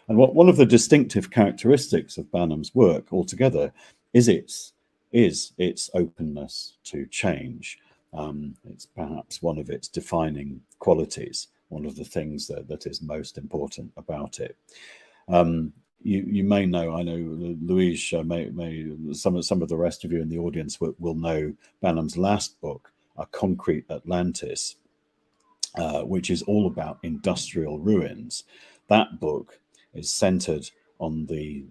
And one of the distinctive characteristics of Banham's work altogether is its openness to change. It's perhaps one of its defining qualities, one of the things that is most important about it. You may know, I know Luis some of the rest of you in the audience will know Banham's last book, A Concrete Atlantis, which is all about industrial ruins. That book is centered on the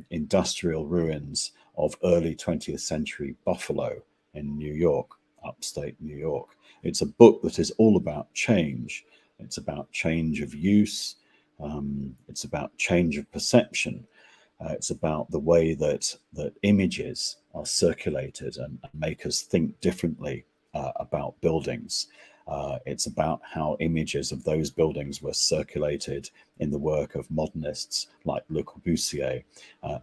industrial ruins of early 20th century Buffalo in New York, upstate New York. It's a book that is all about change. It's about change of use. It's about change of perception. It's about the way that images are circulated and make us think differently about buildings. It's about how images of those buildings were circulated in the work of modernists like Le Corbusier,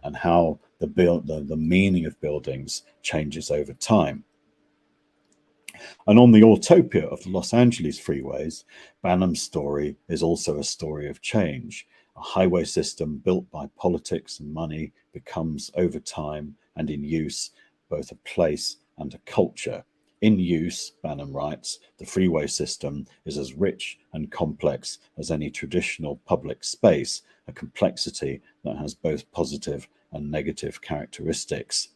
and how the meaning of buildings changes over time. And on the Autopia of the Los Angeles freeways, Banham's story is also a story of change. A highway system built by politics and money becomes, over time and in use, both a place and a culture. In use, Banham writes, the freeway system is as rich and complex as any traditional public space, a complexity that has both positive and negative characteristics.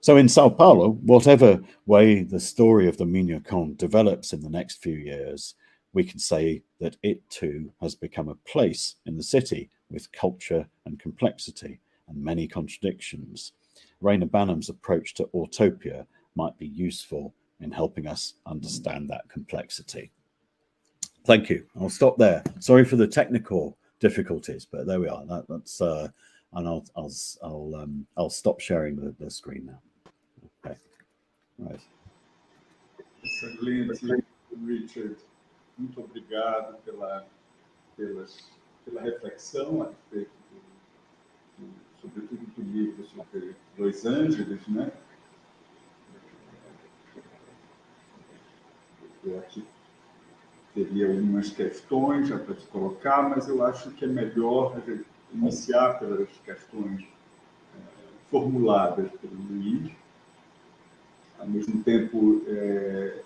So in Sao Paulo, whatever way the story of the Minhocon develops in the next few years, we can say that it too has become a place in the city with culture and complexity and many contradictions. Reyner Banham's approach to Autopia might be useful in helping us understand that complexity. Thank you. I'll stop there. Sorry for the technical difficulties, but there we are. That's and I'll stop sharing the screen now. Okay. Right. Excelente, Richard. Muito obrigado pela reflexão a respeito sobretudo do livro sobre Los Angeles, né? Eu aqui teria algumas questões já para te colocar, mas eu acho que é melhor iniciar pelas questões formuladas pelo Luiz. Ao mesmo tempo, eu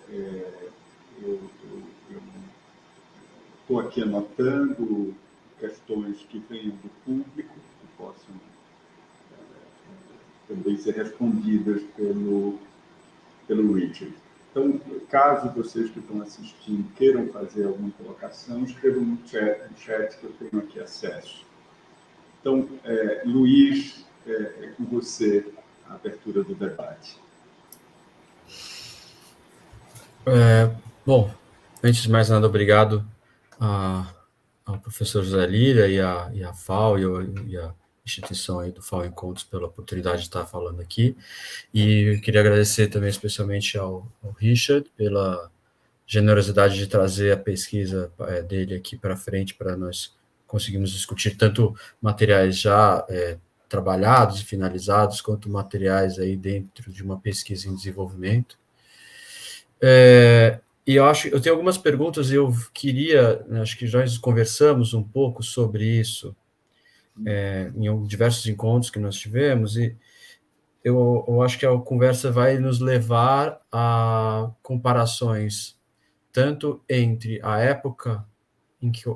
estou aqui anotando questões que venham do público, que possam também ser respondidas pelo Richard. Então, caso vocês que estão assistindo queiram fazer alguma colocação, escrevam no chat que eu tenho aqui acesso. Então, Luiz, é com você a abertura do debate. Bom, antes de mais nada, obrigado ao professor José Lira e à FAU e à instituição aí do FAU Encontros pela oportunidade de estar falando aqui. E eu queria agradecer também especialmente ao Richard pela generosidade de trazer a pesquisa dele aqui para frente para nós conseguirmos discutir tanto materiais já trabalhados e finalizados, quanto materiais aí dentro de uma pesquisa em desenvolvimento. E eu tenho algumas perguntas e eu queria, acho que nós conversamos um pouco sobre isso em diversos encontros que nós tivemos, e eu acho que a conversa vai nos levar a comparações tanto entre a época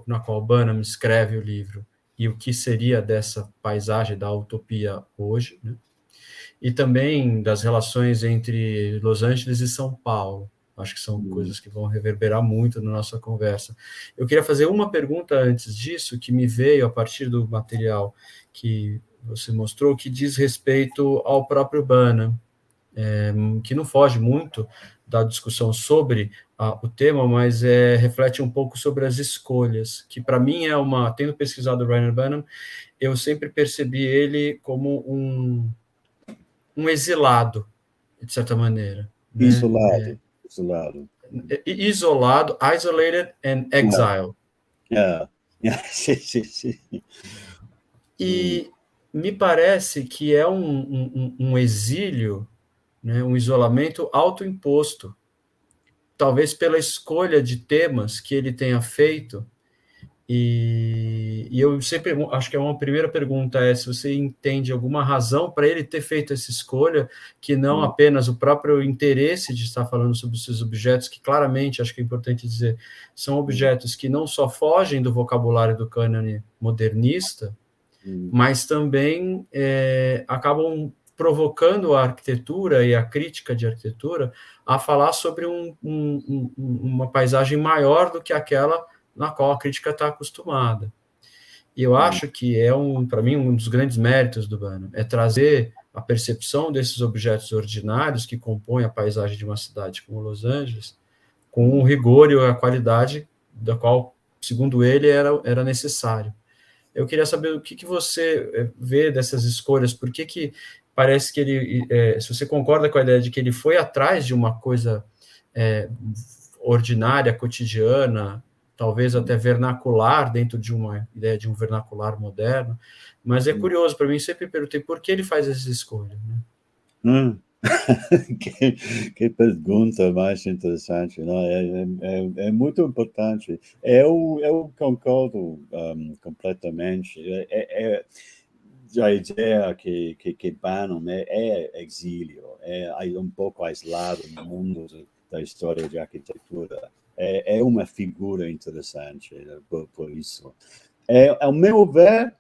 na qual Banham escreve o livro e o que seria dessa paisagem da utopia hoje, né? E também das relações entre Los Angeles e São Paulo. Acho que são coisas que vão reverberar muito na nossa conversa. Eu queria fazer uma pergunta antes disso, que me veio a partir do material que você mostrou, que diz respeito ao próprio Banham, que não foge muito da discussão sobre o tema, mas reflete um pouco sobre as escolhas, que para mim tendo pesquisado o Reyner Banham, eu sempre percebi ele como um exilado, de certa maneira. Né? Isolado, isolated and exile. E me parece que é um exílio, né, um isolamento autoimposto, talvez pela escolha de temas que ele tenha feito. E eu sempre acho que uma primeira pergunta se você entende alguma razão para ele ter feito essa escolha, que não apenas o próprio interesse de estar falando sobre esses objetos, que claramente, acho que é importante dizer, são objetos que não só fogem do vocabulário do cânone modernista, mas também acabam provocando a arquitetura e a crítica de arquitetura a falar sobre uma paisagem maior do que aquela na qual a crítica está acostumada. E eu acho que para mim, um dos grandes méritos do Banham é trazer a percepção desses objetos ordinários que compõem a paisagem de uma cidade como Los Angeles, com o rigor e a qualidade da qual, segundo ele, era necessário. Eu queria saber o que você vê dessas escolhas, por que parece que ele, se você concorda com a ideia de que ele foi atrás de uma coisa ordinária, cotidiana, talvez até vernacular, dentro de uma ideia de um vernacular moderno, mas é curioso, para mim, sempre perguntei por que ele faz essa escolha, né? Que pergunta mais interessante, não? É muito importante. Eu concordo completamente. A ideia que Banham é exílio, é um pouco isolado no mundo da história de arquitetura. É uma figura interessante por isso. Ao meu ver,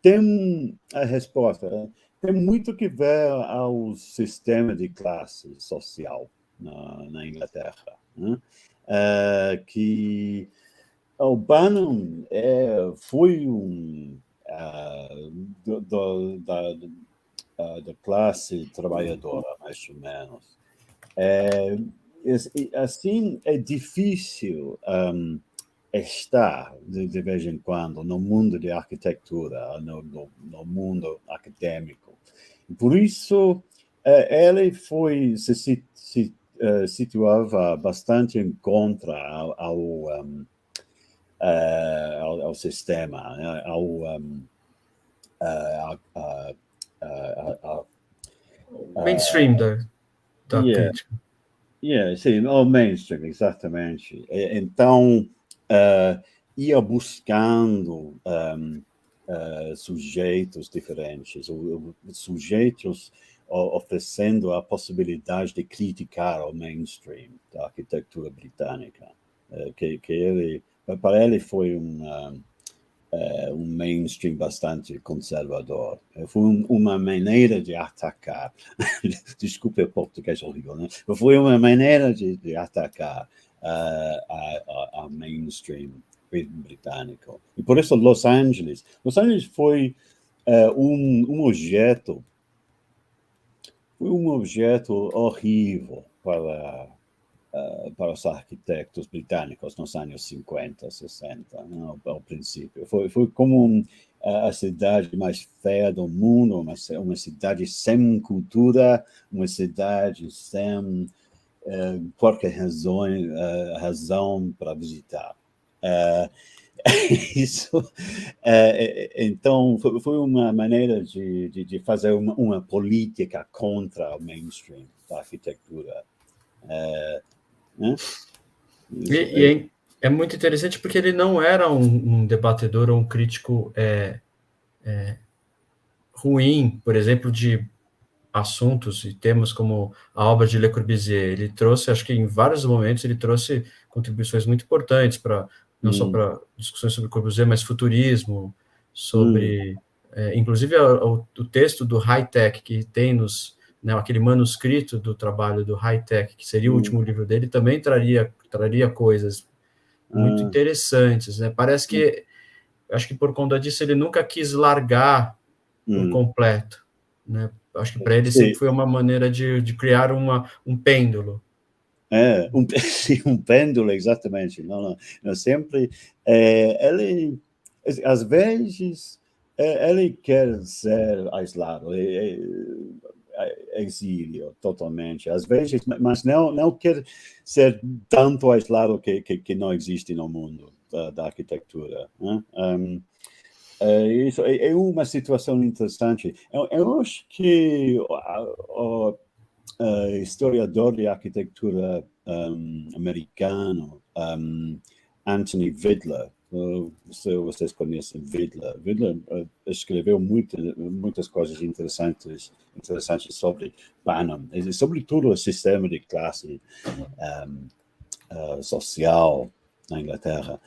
tem a resposta. Tem muito que ver ao sistema de classe social na Inglaterra, né? Que o Banham foi da classe trabalhadora, mais ou menos. Assim, é difícil estar, de vez em quando, no mundo de arquitetura, no mundo acadêmico. Por isso, ele se situava bastante em contra ao sistema, Mainstream da crítica. Sim, o mainstream, exatamente. Então, ia buscando sujeitos diferentes, sujeitos oferecendo a possibilidade de criticar o mainstream da arquitetura britânica, que para ele foi um mainstream bastante conservador. Foi uma maneira de atacar, desculpe o português horrível, né? Foi uma maneira de atacar a mainstream britânico. E por isso Los Angeles foi um objeto horrível para os arquitetos britânicos nos anos 50, 60, né, ao princípio. Foi como a cidade mais feia do mundo, uma cidade sem cultura, uma cidade sem qualquer razão para visitar. Isso, então, foi uma maneira de fazer uma política contra o mainstream da arquitetura. Né? E é muito interessante porque ele não era um debatedor ou um crítico ruim, por exemplo, de assuntos e temas como a obra de Le Corbusier. Ele trouxe, acho que em vários momentos, ele trouxe contribuições muito importantes para não só para discussões sobre Corbusier, mas futurismo, sobre, inclusive o texto do high-tech que tem né, aquele manuscrito do trabalho do high-tech, que seria o último livro dele, também traria coisas muito interessantes, né? Parece que, acho que por conta disso, ele nunca quis largar por completo, né? Acho que para ele sempre foi uma maneira de criar um pêndulo. Um pêndulo, exatamente. Não, sempre, ele, às vezes, ele quer ser aislado, exílio, totalmente. Às vezes, mas não quer ser tanto aislado que não existe no mundo da arquitetura, né? Isso é uma situação interessante. Eu acho que o historiador de arquitetura americano, Anthony Vidler, vocês conhecem Vidler. Vidler escreveu muitas coisas interessantes sobre Banham, sobretudo o sistema de classe social na Inglaterra.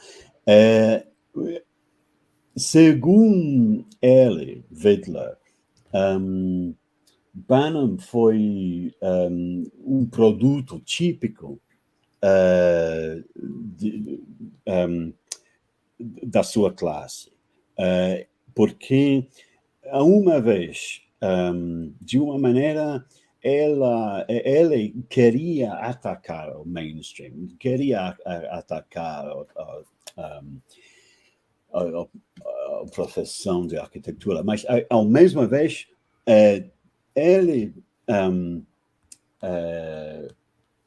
Segundo ele, Vidler, Banham foi um produto típico da sua classe, porque uma vez, de uma maneira, ele queria atacar o mainstream, queria atacar a profissão de arquitetura, mas, ao mesma vez, ele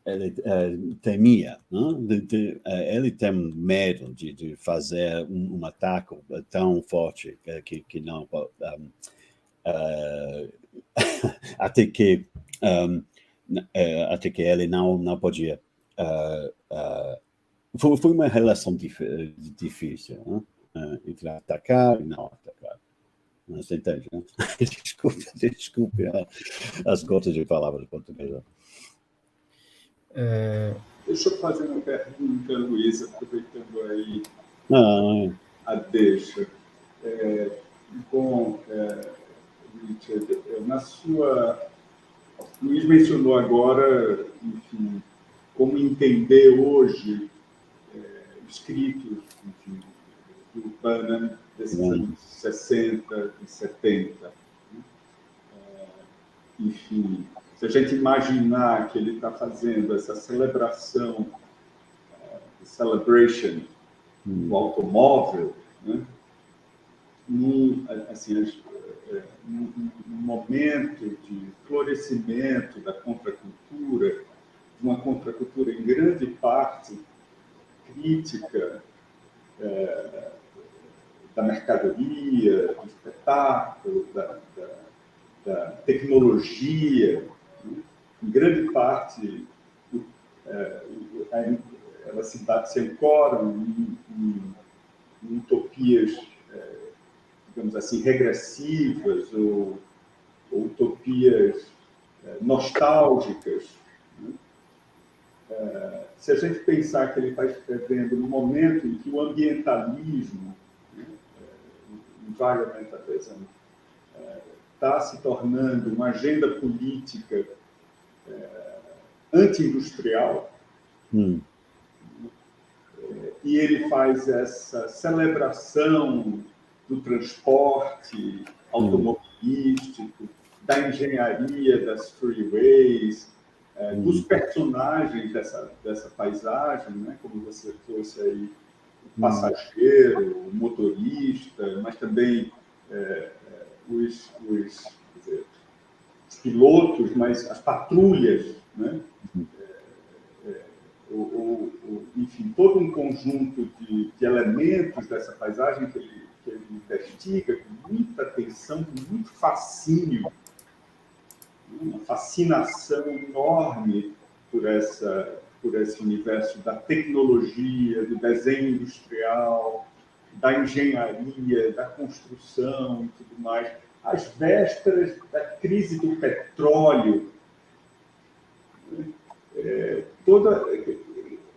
ele temia, não? Ele tem medo de fazer um ataque tão forte que não até que ele não podia. Foi uma relação difícil, não? Entre atacar e não atacar. Você entende, né? Desculpe as gotas de palavras portuguesas. Deixa eu fazer uma pergunta, Luísa, aproveitando aí a deixa. Bom, Richard, Luiz mencionou agora, enfim, como entender hoje escritos, enfim, do Banham desses anos 60 e 70. Enfim, se a gente imaginar que ele está fazendo essa celebração, celebration do automóvel, né? Num momento de florescimento da contracultura, de uma contracultura em grande parte crítica da mercadoria, do espetáculo, da tecnologia, né? Em grande parte elas se ancoram em utopias, digamos assim, regressivas ou utopias nostálgicas, né? Se a gente pensar que ele está escrevendo no momento em que o ambientalismo, né, environmentalism, está se tornando uma agenda política anti-industrial, e ele faz essa celebração do transporte automobilístico, da engenharia das freeways, dos personagens dessa paisagem, né? Como você trouxe aí, o passageiro, o motorista, mas também os pilotos, mas as patrulhas, né? Enfim, todo um conjunto de elementos dessa paisagem que ele investiga com muita atenção, com muito fascínio, uma fascinação enorme por esse universo da tecnologia, do desenho industrial, da engenharia, da construção e tudo mais, às vésperas da crise do petróleo.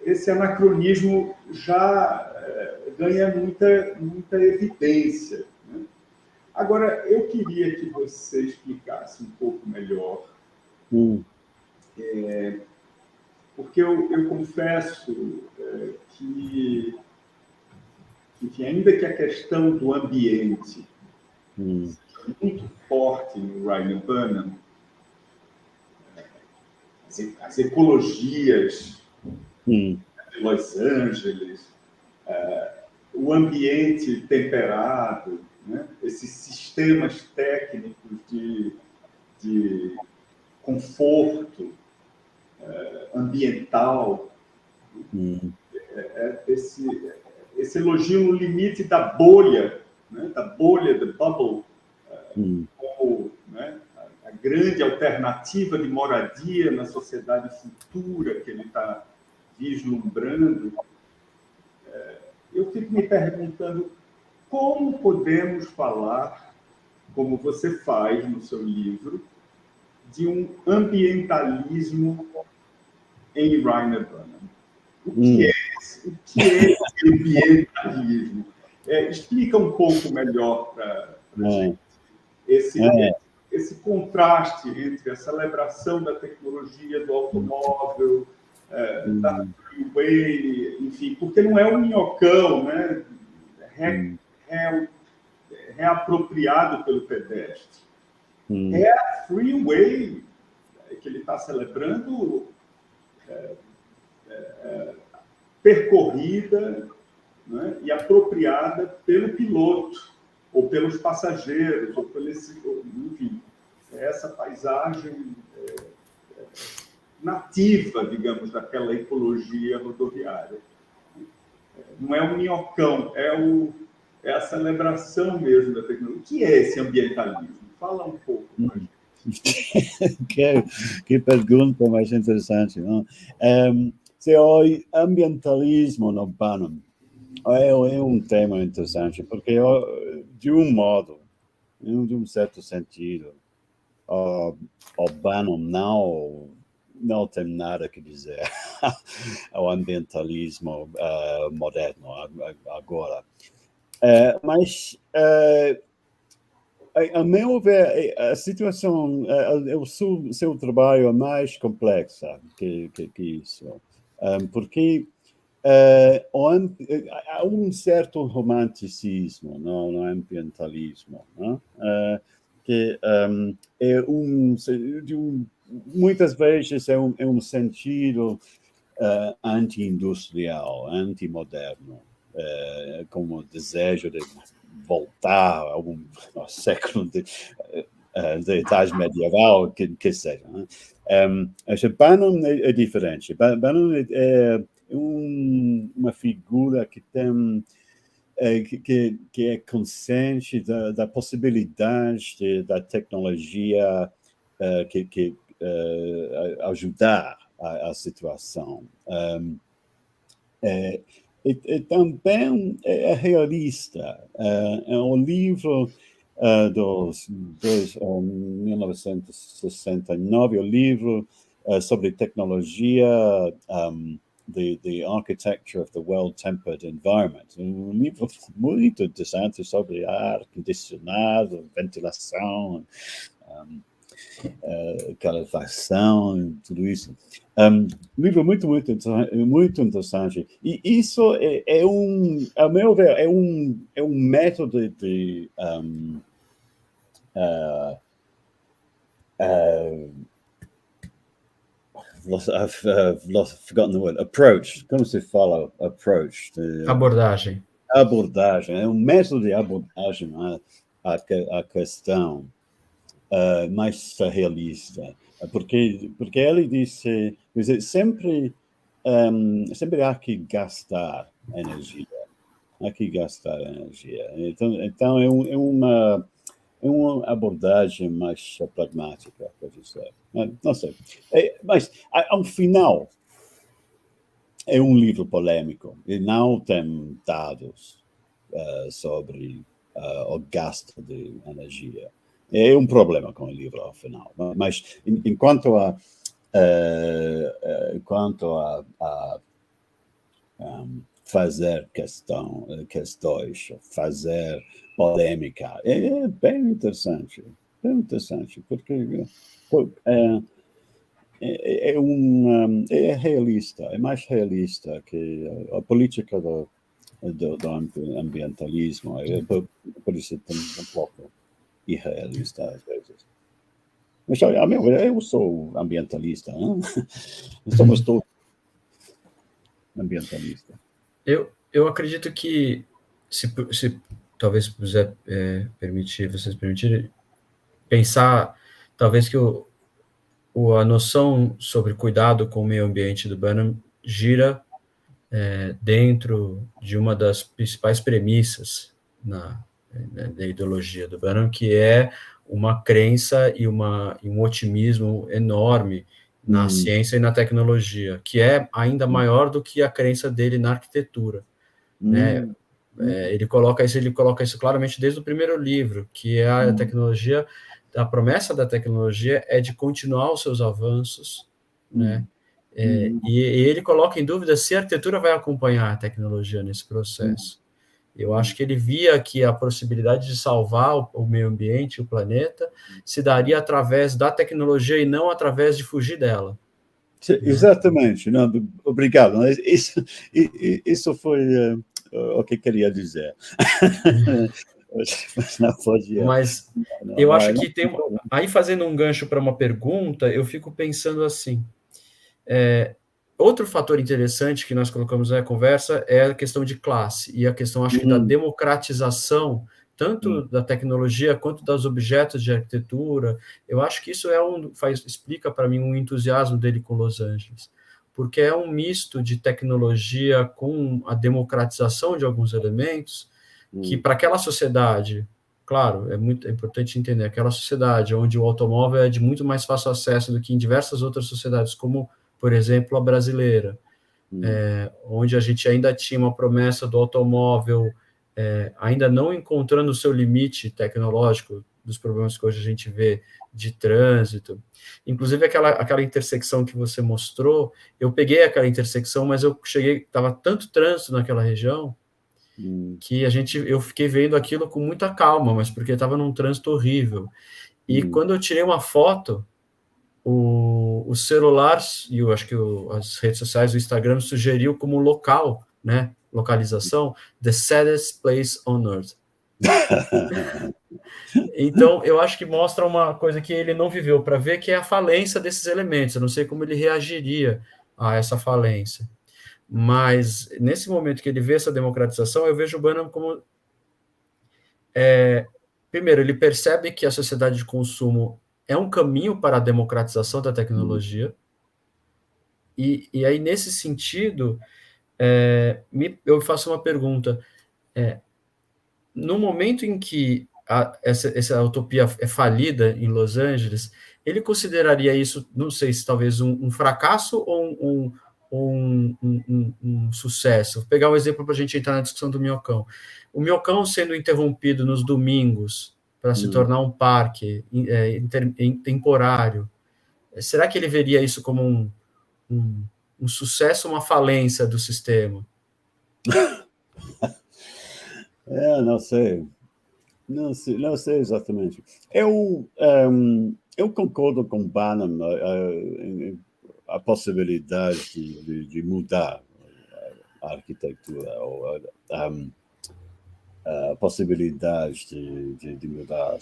Esse anacronismo já ganha muita evidência, né? Agora, eu queria que você explicasse um pouco melhor, porque eu confesso que, enfim, ainda que a questão do ambiente seja muito forte no Reyner Banham, as ecologias de Los Angeles, o ambiente temperado, né? Esses sistemas técnicos de conforto ambiental, esse elogio no limite da bolha, né? Da bolha, the bubble, como, né? A grande alternativa de moradia na sociedade futura que ele está vislumbrando. Eu fico me perguntando como podemos falar, como você faz no seu livro, de um ambientalismo em Reyner Banham. O que é esse ambientalismo? Explica um pouco melhor para a gente esse contraste entre a celebração da tecnologia do automóvel, da freeway, enfim, porque não é um minhocão, né? Reapropriado pelo pedestre. É a freeway que ele está celebrando, percorrida, né, e apropriada pelo piloto, ou pelos passageiros, ou enfim, essa paisagem nativa, digamos, daquela ecologia rodoviária. Não é um minhocão, é a celebração mesmo da tecnologia. O que é esse ambientalismo? Fala um pouco para a gente. Que pergunta mais interessante, não? Se o ambientalismo no Banham é um tema interessante, porque, de um modo, de um certo sentido, o Banham não tem nada que dizer ao ambientalismo moderno agora. Mas, a meu ver, a situação, o seu trabalho é mais complexa que isso, porque há um certo romanticismo no ambientalismo, não? Que muitas vezes é um sentido anti-industrial, anti-moderno, como desejo de voltar a algum século da idade medieval, que seja. Né? Banham é diferente. Banham é uma figura que tem que é consciente da possibilidade da tecnologia que ajudar a situação. E também é realista. O livro dos 1969, o livro sobre tecnologia, The Architecture of the Well-Tempered Environment. Um livro muito interessante sobre ar-condicionado, ventilação, calefação, tudo isso. Um livro muito interessante. E isso a meu ver, é um método de I've forgotten the word. Approach. Como se fala approach? Abordagem. Abordagem. É um método de abordagem à questão mais realista. Porque ele disse, sempre há que gastar energia. Então é uma abordagem mais pragmática, para dizer. Não sei. Mas, ao final, é um livro polêmico e não tem dados sobre o gasto de energia. É um problema com o livro, ao final. Mas, enquanto a fazer questões, fazer polêmica, é bem interessante, porque é realista, é mais realista que a política do ambientalismo, por isso é um pouco irrealista às vezes. Mas, eu sou ambientalista, né? Somos todos ambientalistas. Eu acredito que, se talvez puder vocês permitirem, pensar, talvez que a noção sobre cuidado com o meio ambiente do Banham gira dentro de uma das principais premissas da ideologia do Banham, que é uma crença e um otimismo enorme na ciência e na tecnologia, que é ainda maior do que a crença dele na arquitetura. Né? Ele coloca isso claramente desde o primeiro livro, que é a tecnologia, a promessa da tecnologia é de continuar os seus avanços, né? E ele coloca em dúvida se a arquitetura vai acompanhar a tecnologia nesse processo. Eu acho que ele via que a possibilidade de salvar o meio ambiente, o planeta, se daria através da tecnologia e não através de fugir dela. Exatamente. Não, obrigado. Isso foi o que queria dizer. Mas eu acho que tem... Aí, fazendo um gancho para uma pergunta, eu fico pensando assim... outro fator interessante que nós colocamos na conversa é a questão de classe, e a questão, acho que, da democratização tanto da tecnologia quanto dos objetos de arquitetura. Eu acho que isso explica para mim um entusiasmo dele com Los Angeles, porque é um misto de tecnologia com a democratização de alguns elementos que, para aquela sociedade, claro, é importante entender, aquela sociedade onde o automóvel é de muito mais fácil acesso do que em diversas outras sociedades, como, por exemplo, a brasileira, onde a gente ainda tinha uma promessa do automóvel ainda não encontrando o seu limite tecnológico, dos problemas que hoje a gente vê de trânsito. Inclusive, aquela intersecção que você mostrou, eu peguei aquela intersecção, mas eu estava tanto trânsito naquela região, que eu fiquei vendo aquilo com muita calma, mas porque estava num trânsito horrível. E quando eu tirei uma foto, o celular, e eu acho que as redes sociais, o Instagram, sugeriu como local, né, localização, the saddest place on earth. Então, eu acho que mostra uma coisa que ele não viveu para ver, que é a falência desses elementos. Eu não sei como ele reagiria a essa falência. Mas, nesse momento que ele vê essa democratização, eu vejo o Banham como... primeiro, ele percebe que a sociedade de consumo é um caminho para a democratização da tecnologia, e aí, nesse sentido, eu faço uma pergunta. No momento em que essa utopia é falida em Los Angeles, ele consideraria isso, não sei se talvez um fracasso ou um sucesso? Vou pegar um exemplo para a gente entrar na discussão do Minhocão. O Minhocão sendo interrompido nos domingos para se tornar um parque temporário, será que ele veria isso como um sucesso ou uma falência do sistema? Não sei. Não sei exatamente. Eu concordo com Banham a possibilidade de mudar a arquitetura, ou a possibilidade de mudar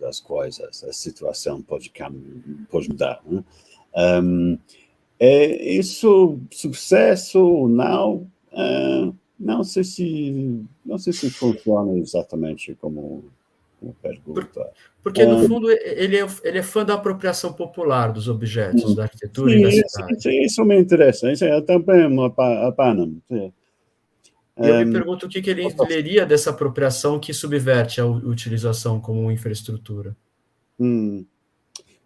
as coisas, a situação pode mudar. Né? Isso sucesso ou não? Não sei se funciona exatamente como pergunta. Porque, no fundo, ele é fã da apropriação popular dos objetos, da arquitetura e da cidade. Isso me interessa. Isso é também a Banham. Eu me pergunto o que ele leria dessa apropriação que subverte a utilização como infraestrutura.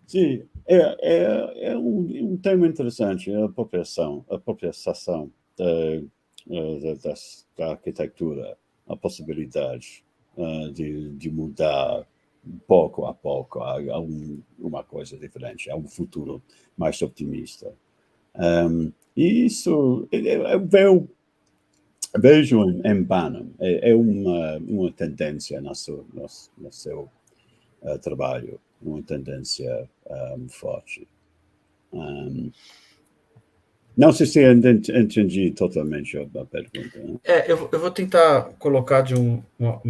Sim, é um tema interessante, a apropriação da arquitetura, a possibilidade de mudar pouco a pouco a uma coisa diferente, a um futuro mais otimista. E isso eu vejo em Banham, é uma tendência no seu trabalho, uma tendência forte. Não sei se entendi totalmente a pergunta. Né? Eu vou tentar colocar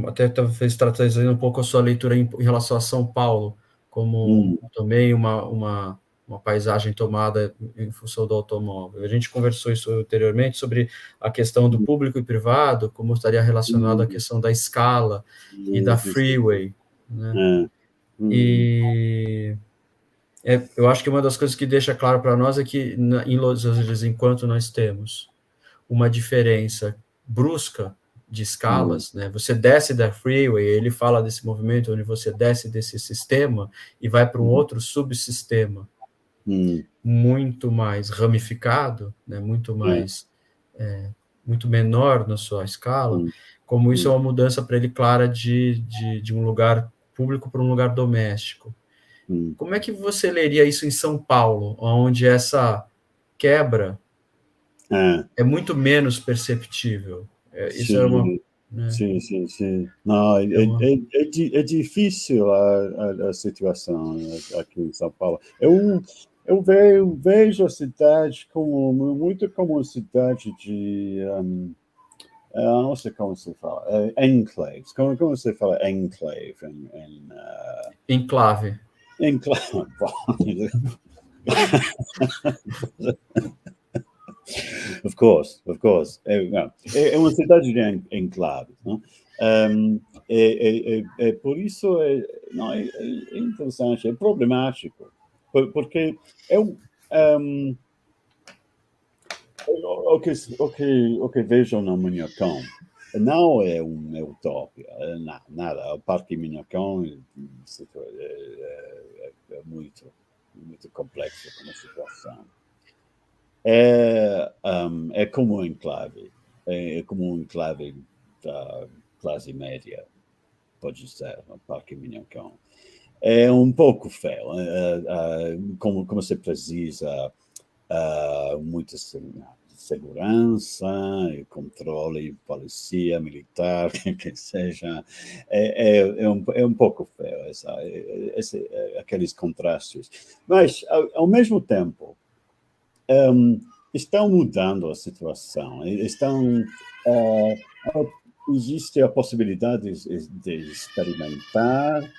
até talvez trazendo um pouco a sua leitura em relação a São Paulo, como também uma paisagem tomada em função do automóvel. A gente conversou isso anteriormente sobre a questão do público e privado, como estaria relacionado à questão da escala e da freeway. Né? E eu acho que uma das coisas que deixa claro para nós é que em Los Angeles, enquanto nós temos uma diferença brusca de escalas, né? Você desce da freeway, ele fala desse movimento onde você desce desse sistema e vai para um outro subsistema muito mais ramificado, né? Muito menor na sua escala, como isso é uma mudança para ele clara de um lugar público para um lugar doméstico. Como é que você leria isso em São Paulo, onde essa quebra é muito menos perceptível? Isso é uma... Né? Sim. Não, é difícil a situação aqui em São Paulo. Eu vejo a cidade muito como uma cidade de... não sei como se fala. Enclaves. Como você fala enclave? Enclave. Enclave. Of course. É uma cidade de enclave. Né? Por isso não, é interessante, é problemático, porque o que vejo no Minhocão não é uma utopia, nada. O Parque Minhocão é muito complexo como situação. É como um enclave, da classe média, pode ser, no Parque Minhocão. É um pouco feio, como você precisa muita segurança, controle, polícia, militar, que seja, é um pouco feio aqueles contrastes. Mas, ao mesmo tempo, estão mudando a situação, existe a possibilidade de experimentar,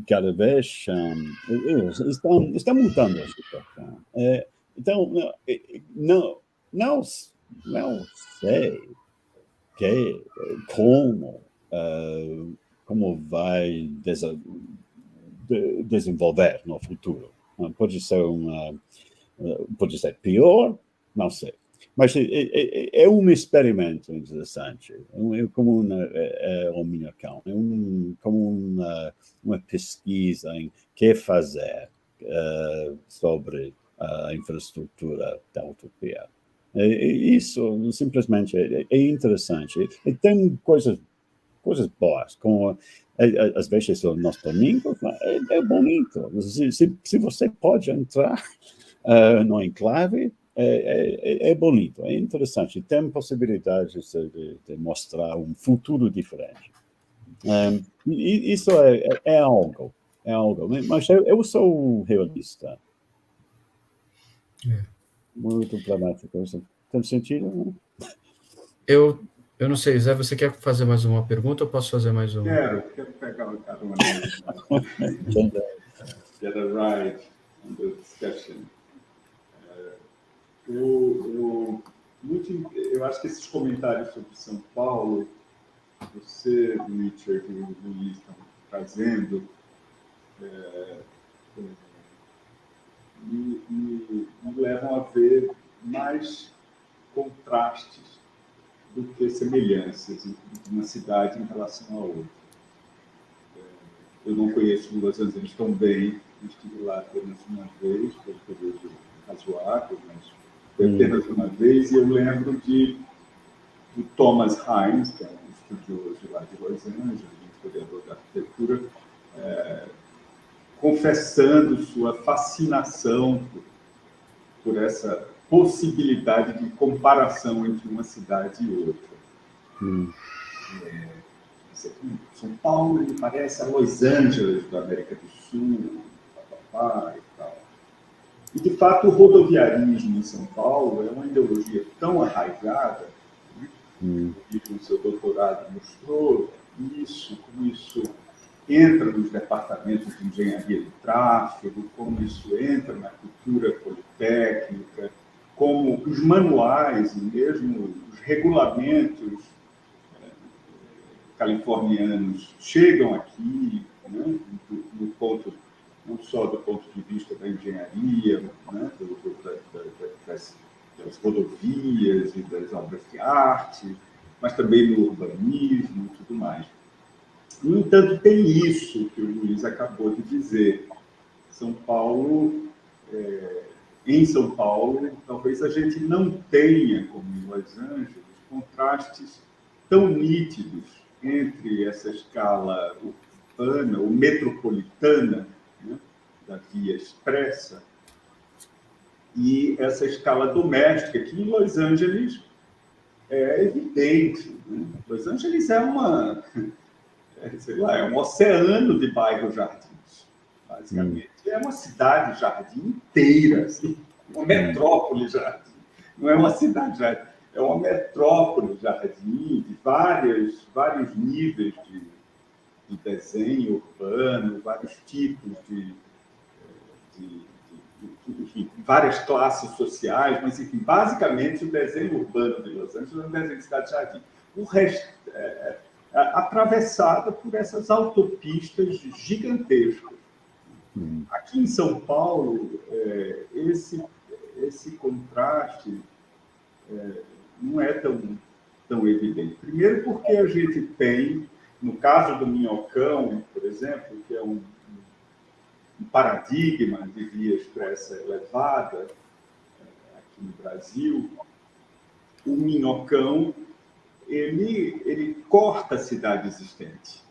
cada vez estão mudando a situação. Então, não sei como vai desenvolver no futuro. Pode ser pior, não sei. Mas é um experimento interessante, como o Minhocão, como uma pesquisa em que fazer sobre a infraestrutura da utopia. Isso simplesmente é interessante. E tem coisas boas, como às vezes nos domingos, é bonito. Se você pode entrar no enclave, é bonito, é interessante, tem possibilidades de mostrar um futuro diferente. Isso é algo, mas eu sou realista. Muito dramático. Tem sentido? Né? Eu não sei, Zé, você quer fazer mais uma pergunta ou posso fazer mais uma? Quero pegar o carona. Get a ride on the discussion. Eu acho que esses comentários sobre São Paulo, você, Richard e o Luiz estão trazendo, me levam a ver mais contrastes do que semelhanças de uma cidade em relação a outra. Eu não conheço Los Angeles tão bem, estive lá apenas uma vez, foi um período razoável, mas foi apenas uma vez, e eu lembro do Thomas Hines, que é um estudioso lá de Los Angeles, um historiador da arquitetura, confessando sua fascinação por essa possibilidade de comparação entre uma cidade e outra. São Paulo me parece a Los Angeles da América do Sul, e tal. E, de fato, o rodoviarismo em São Paulo é uma ideologia tão arraigada, e com seu doutorado mostrou como isso entra nos departamentos de engenharia do tráfego, como isso entra na cultura politécnica, como os manuais e mesmo os regulamentos californianos chegam aqui, né, no ponto, não só do ponto de vista da engenharia, né, das rodovias e das obras de arte, mas também no urbanismo e tudo mais. No entanto, tem isso que o Luiz acabou de dizer. Em São Paulo, talvez a gente não tenha, como em Los Angeles, contrastes tão nítidos entre essa escala urbana ou metropolitana, né, da via expressa, e essa escala doméstica, que em Los Angeles é evidente. Né? Los Angeles é um oceano de bairros jardins. Basicamente, é uma cidade-jardim inteira, assim, uma metrópole-jardim. Não é uma cidade-jardim, é uma metrópole-jardim de vários níveis de desenho urbano, vários tipos enfim, várias classes sociais, mas, enfim, basicamente, o desenho urbano de Los Angeles é um desenho de cidade-jardim. o resto, atravessada por essas autopistas gigantescas. Aqui em São Paulo, esse contraste não é tão evidente. Primeiro porque a gente tem, no caso do Minhocão, por exemplo, que é um paradigma de via expressa elevada aqui no Brasil, o Minhocão ele corta a cidade existente.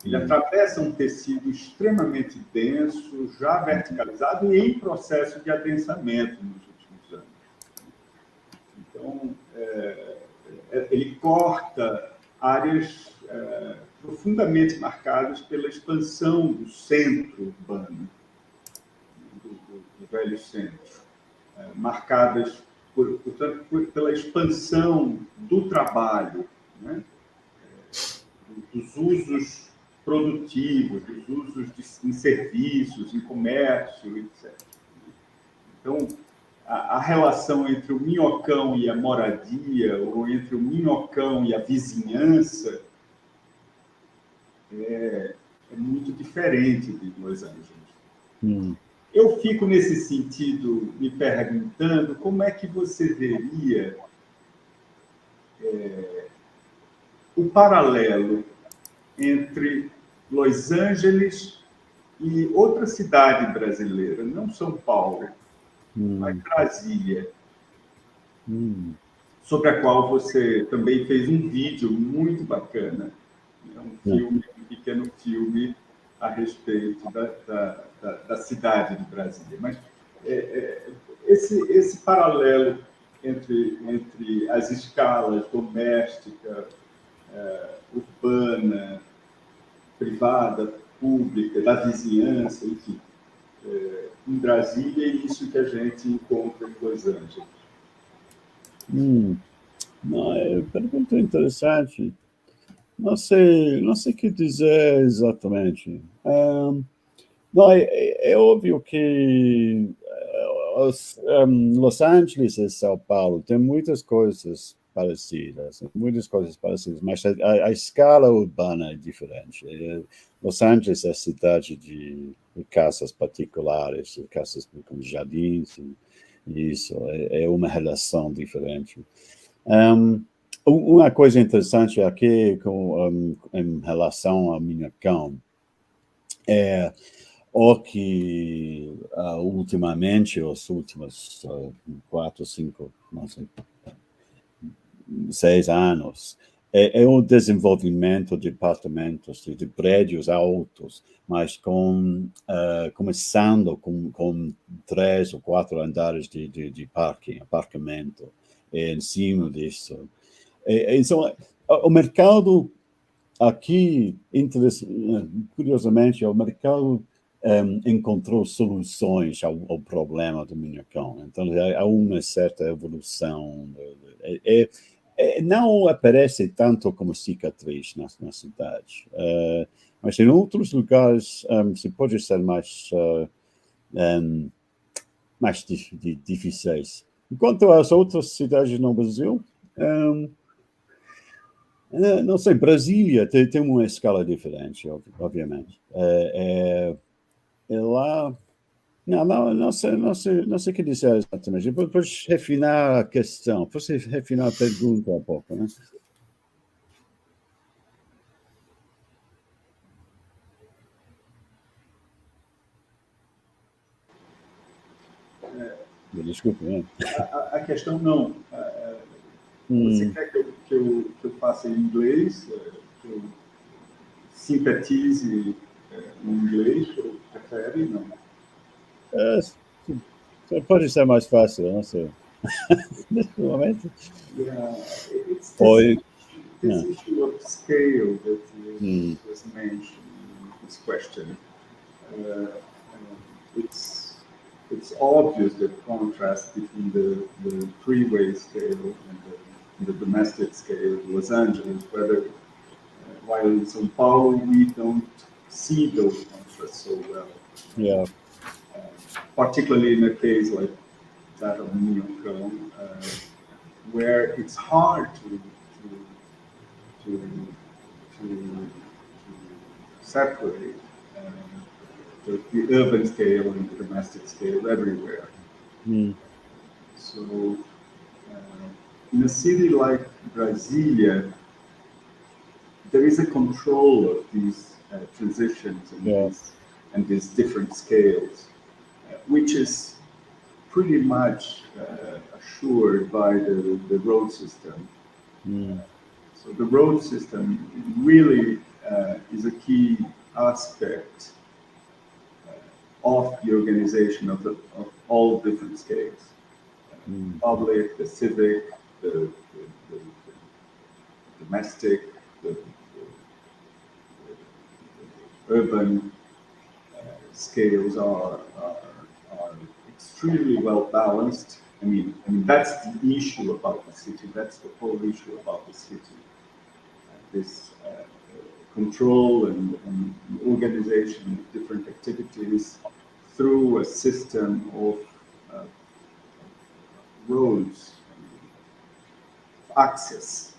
Ele atravessa um tecido extremamente denso, já verticalizado e em processo de adensamento nos últimos anos. Então, ele corta áreas profundamente marcadas pela expansão do centro urbano, do velho centro, marcadas, portanto, pela expansão do trabalho, né? Dos usos produtivos, dos usos em serviços, em comércio, etc. Então, a relação entre o Minhocão e a moradia, ou entre o Minhocão e a vizinhança, é muito diferente de Los Angeles. Eu fico, nesse sentido, me perguntando como é que você veria o paralelo entre Los Angeles e outra cidade brasileira, não São Paulo, mas Brasília, sobre a qual você também fez um vídeo muito bacana. É um pequeno filme a respeito da cidade de Brasília. Mas esse paralelo entre as escalas doméstica, urbana, privada, pública, da vizinhança, enfim, em Brasília é isso que a gente encontra em Los Angeles. Pergunta interessante. Não sei o que dizer exatamente. Não, é óbvio que Los Angeles e São Paulo têm muitas coisas parecidas, mas a escala urbana é diferente. Los Angeles é cidade de casas particulares, de casas com jardins, e isso é uma relação diferente. Uma coisa interessante aqui em relação ao Minhocão é que ultimamente, os últimos 4, 5, não sei, 6 anos, é o desenvolvimento de apartamentos, de prédios altos, mas começando com 3 ou 4 andares de aparcamento em cima disso. Então, o mercado aqui, curiosamente, o mercado encontrou soluções ao problema do Minhocão. Então, há uma certa evolução. Não aparece tanto como cicatriz na cidade, mas em outros lugares se pode ser mais difíceis. Enquanto às outras cidades no Brasil, não sei, Brasília tem uma escala diferente, obviamente. Lá, não sei o que dizer exatamente. Depois refinar a questão, depois refinar a pergunta um pouco, né? Desculpe, né? A questão não. Você quer que eu faça em inglês? Que eu sintetize em inglês? Ou prefere? Não. Pode ser mais fácil, não sei. Nesse momento. It's this issue of scale that was mentioned in this question. It's obvious the contrast between the freeway scale and the domestic scale of Los Angeles, while in São Paulo we don't see those contrasts so well. Yeah. Particularly in a case like that of Minhocão, where it's hard to to separate the urban scale and the domestic scale everywhere. So in a city like Brasilia, there is a control of these transitions and these different scales, which is pretty much assured by the road system. So the road system really is a key aspect of the organization of all different scales. Public, the civic, the domestic, the urban scales are extremely well balanced. I mean, that's the issue about the city. That's the whole issue about the city. This control and organization of different activities through a system of roads, access,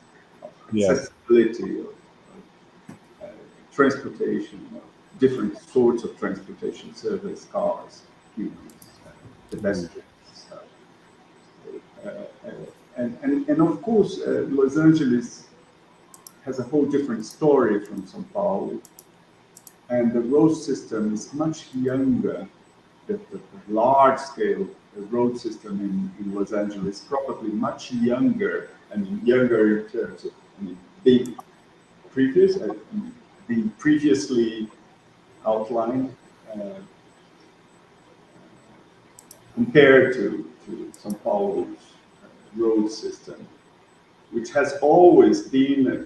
accessibility, of transportation, of different sorts of transportation, service, cars, humans, pedestrians. And of course, Los Angeles has a whole different story from São Paulo, and the road system is much younger. The large-scale road system in Los Angeles probably much younger. I mean, younger in terms of being previously outlined compared to São Paulo's road system, which has always been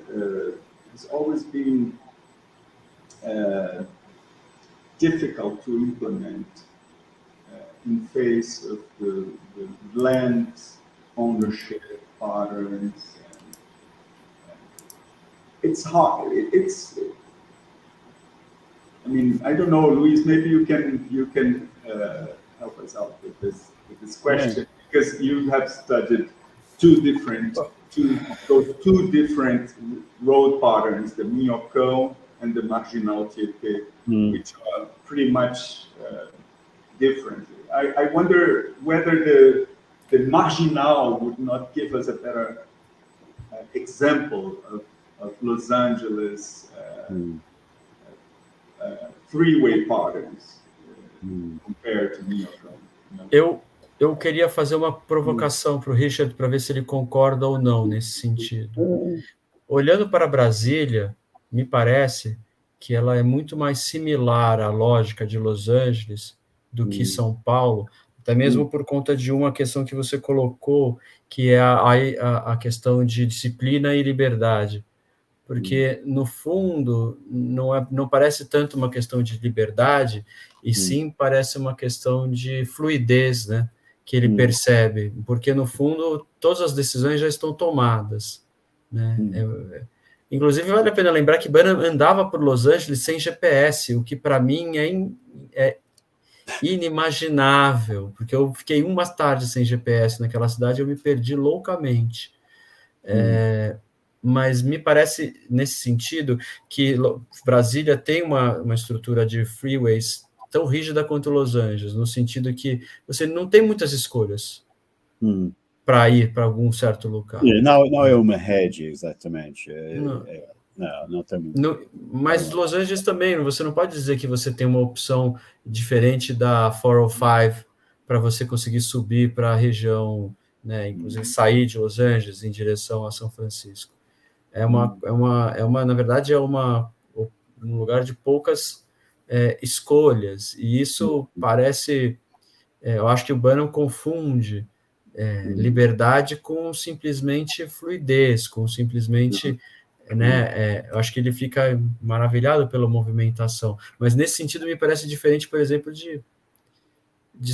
difficult to implement in face of the land ownership patterns. It's hard. I mean, I don't know, Luis. Maybe you can help us out with this question, because you have studied those two different road patterns, the Minhocão and the Marginal Tietê, which are pretty much different. I wonder whether the Marginal would not give us a better example of Los Angeles three-way patterns compared to Minhocão. Eu queria fazer uma provocação para o Richard para ver se ele concorda ou não nesse sentido. Olhando para Brasília, me parece que ela é muito mais similar à lógica de Los Angeles do que São Paulo, até mesmo por conta de uma questão que você colocou, que é a questão de disciplina e liberdade. Porque, no fundo, não parece tanto uma questão de liberdade, e sim parece uma questão de fluidez, né, que ele percebe, porque, no fundo, todas as decisões já estão tomadas. Né? Inclusive, vale a pena lembrar que Banham andava por Los Angeles sem GPS, o que, para mim, é inimaginável, porque eu fiquei uma tarde sem GPS naquela cidade, eu me perdi loucamente. Mas me parece, nesse sentido, que Brasília tem uma estrutura de freeways tão rígida quanto Los Angeles, no sentido que você não tem muitas escolhas para ir para algum certo lugar. Não é uma rede, exatamente. Não tem muito. Mas Los Angeles também, você não pode dizer que você tem uma opção diferente da 405 para você conseguir subir para a região, né, inclusive sair de Los Angeles em direção a São Francisco. Na verdade, é um lugar de poucas escolhas, e isso parece, eu acho que o Banham confunde liberdade com simplesmente fluidez, com simplesmente, né, eu acho que ele fica maravilhado pela movimentação, mas nesse sentido me parece diferente, por exemplo, de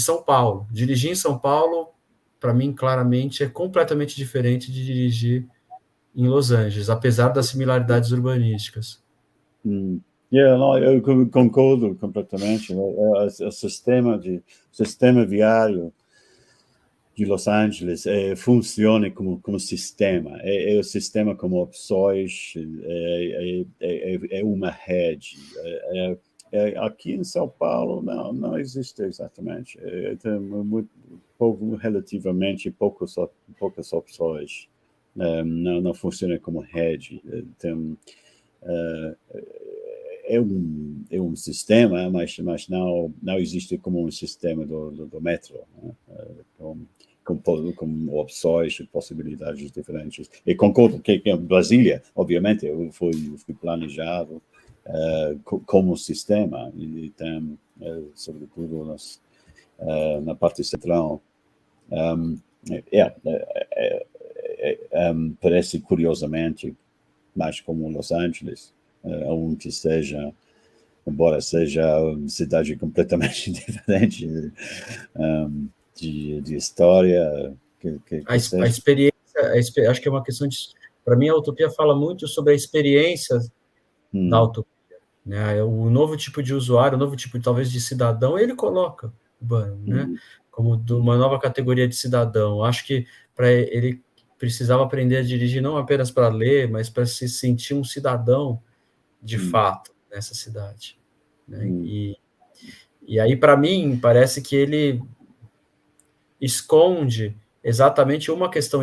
São Paulo. Dirigir em São Paulo, para mim, claramente, é completamente diferente de dirigir em Los Angeles, apesar das similaridades urbanísticas. Eu concordo completamente. O sistema viário de Los Angeles funciona como sistema. O sistema como opções, é uma rede. Aqui em São Paulo não existe exatamente. Tem relativamente poucas opções. Não funciona como rede. Tem, é um sistema, mas não existe como um sistema do metrô, né? Com opções e possibilidades diferentes. E concordo que Brasília, obviamente, foi planejado como sistema, e tem, sobretudo, na parte central. Parece, curiosamente, mais como Los Angeles, onde seja, embora seja uma cidade completamente diferente de história. A experiência, acho que é uma questão de... Para mim, a utopia fala muito sobre a experiência da autopia, né? O novo tipo de usuário, o novo tipo, talvez, de cidadão, ele coloca o Banham, né? Como de uma nova categoria de cidadão. Acho que ele precisava aprender a dirigir não apenas para ler, mas para se sentir um cidadão de fato nessa cidade, né? E aí, para mim, parece que ele esconde exatamente uma questão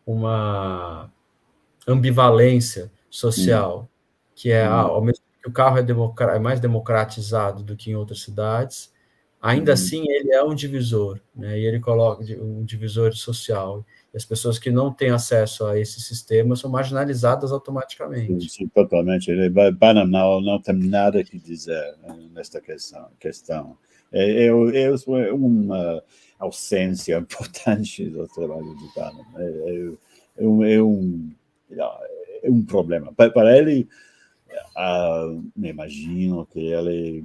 uma ambivalência social, que é, ao mesmo tempo que o carro é mais democratizado do que em outras cidades, ainda assim ele é um divisor, né? E ele coloca um divisor social. E as pessoas que não têm acesso a esse sistema são marginalizadas automaticamente. Sim, totalmente. Banham não tem nada que dizer nesta questão. É uma ausência importante do trabalho de Banham. É um problema. Para ele, me imagino que ele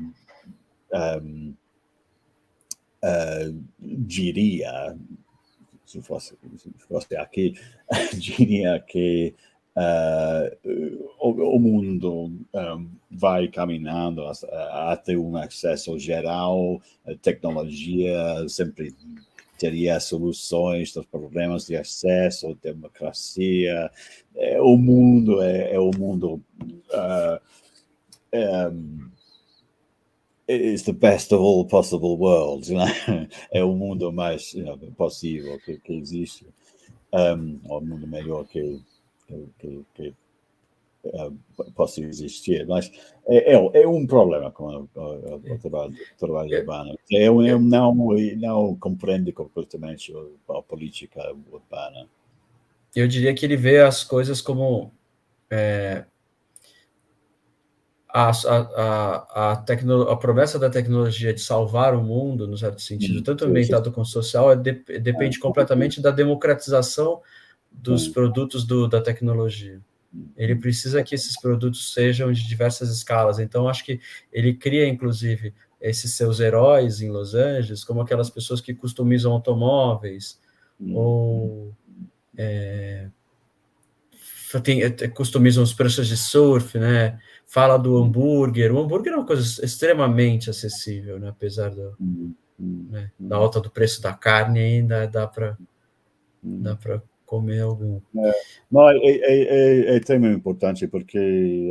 diria, se fosse aqui, diria que o mundo vai caminhando até um acesso geral, a tecnologia sempre teria soluções dos problemas de acesso, democracia. O mundo é o mundo... It's the best of all possible worlds, né? É o mundo mais possível que existe, o mundo melhor que possa existir. Mas é um problema com o trabalho de Banham. Eu não compreendo completamente a política urbana. Eu diria que ele vê as coisas como a promessa da tecnologia de salvar o mundo, no certo sentido, tanto ambiental quanto social, depende completamente da democratização dos produtos da tecnologia. Ele precisa que esses produtos sejam de diversas escalas. Então, acho que ele cria, inclusive, esses seus heróis em Los Angeles, como aquelas pessoas que customizam automóveis, ou customizam os pranchas de surf, né? Fala do hambúrguer. O hambúrguer é uma coisa extremamente acessível, né? Apesar da alta do preço da carne, ainda dá para comer algum. Não, é tema importante porque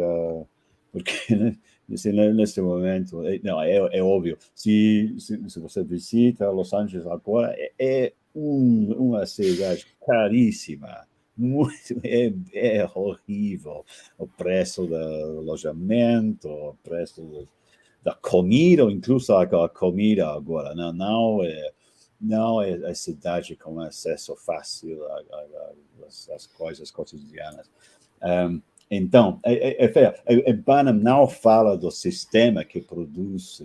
né, nesse momento, é óbvio, se você visita Los Angeles agora, é uma cidade caríssima, muito, é horrível o preço do alojamento, o preço da comida, incluso a comida agora, não é a cidade com acesso fácil às coisas cotidianas. Então, Banham não fala do sistema que produz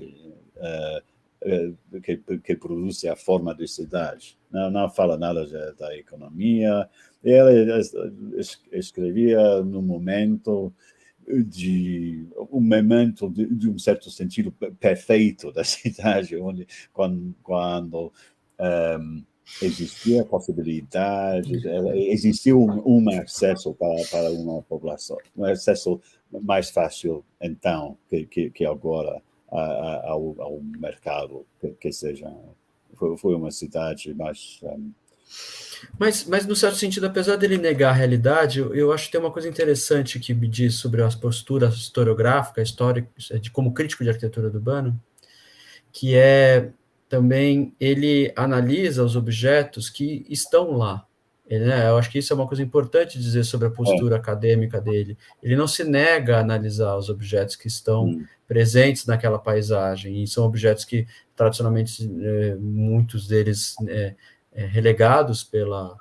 a forma de cidade. Não fala nada da economia. Ele escrevia no momento de um certo sentido perfeito da cidade, onde quando existia possibilidades, existiu um acesso para uma população, um acesso mais fácil então que agora ao mercado, que seja. Foi uma cidade mais... Mas, no certo sentido, apesar dele negar a realidade, eu acho que tem uma coisa interessante que me diz sobre a postura historiográfica, histórica, como crítico de arquitetura do Banham, que é também ele analisa os objetos que estão lá. Né, eu acho que isso é uma coisa importante dizer sobre a postura acadêmica dele. Ele não se nega a analisar os objetos que estão presentes naquela paisagem, e são objetos que, tradicionalmente, muitos deles relegados pela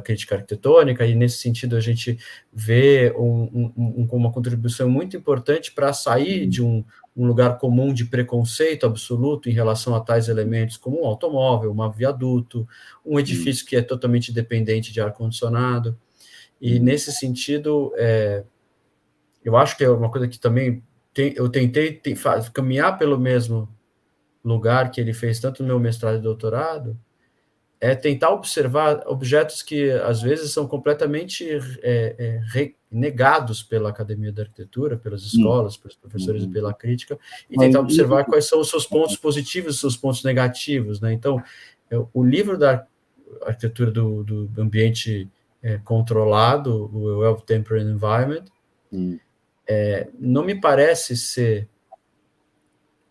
crítica arquitetônica, e nesse sentido a gente vê uma contribuição muito importante para sair de um lugar comum de preconceito absoluto em relação a tais elementos, como um automóvel, um viaduto, um edifício que é totalmente dependente de ar-condicionado. E nesse sentido, eu acho que é uma coisa que também eu tentei caminhar pelo mesmo lugar que ele fez, tanto no meu mestrado e doutorado, é tentar observar objetos que, às vezes, são completamente negados pela academia da arquitetura, pelas escolas, pelos professores e pela crítica, e tentar observar quais são os seus pontos positivos e os seus pontos negativos. Né? Então, o livro da arquitetura do ambiente controlado, o Well-Tempered Environment, não me parece ser